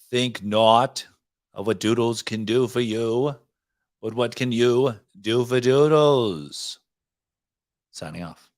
think not of what Doodles can do for you, but what can you do for Doodles? Signing off.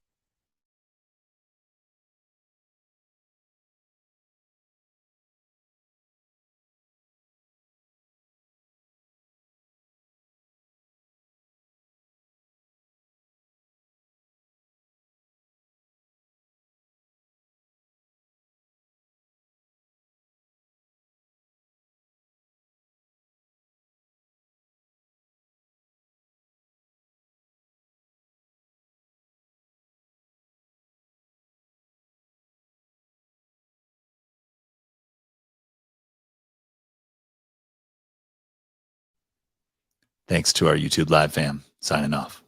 Thanks to our YouTube live fam. Signing off.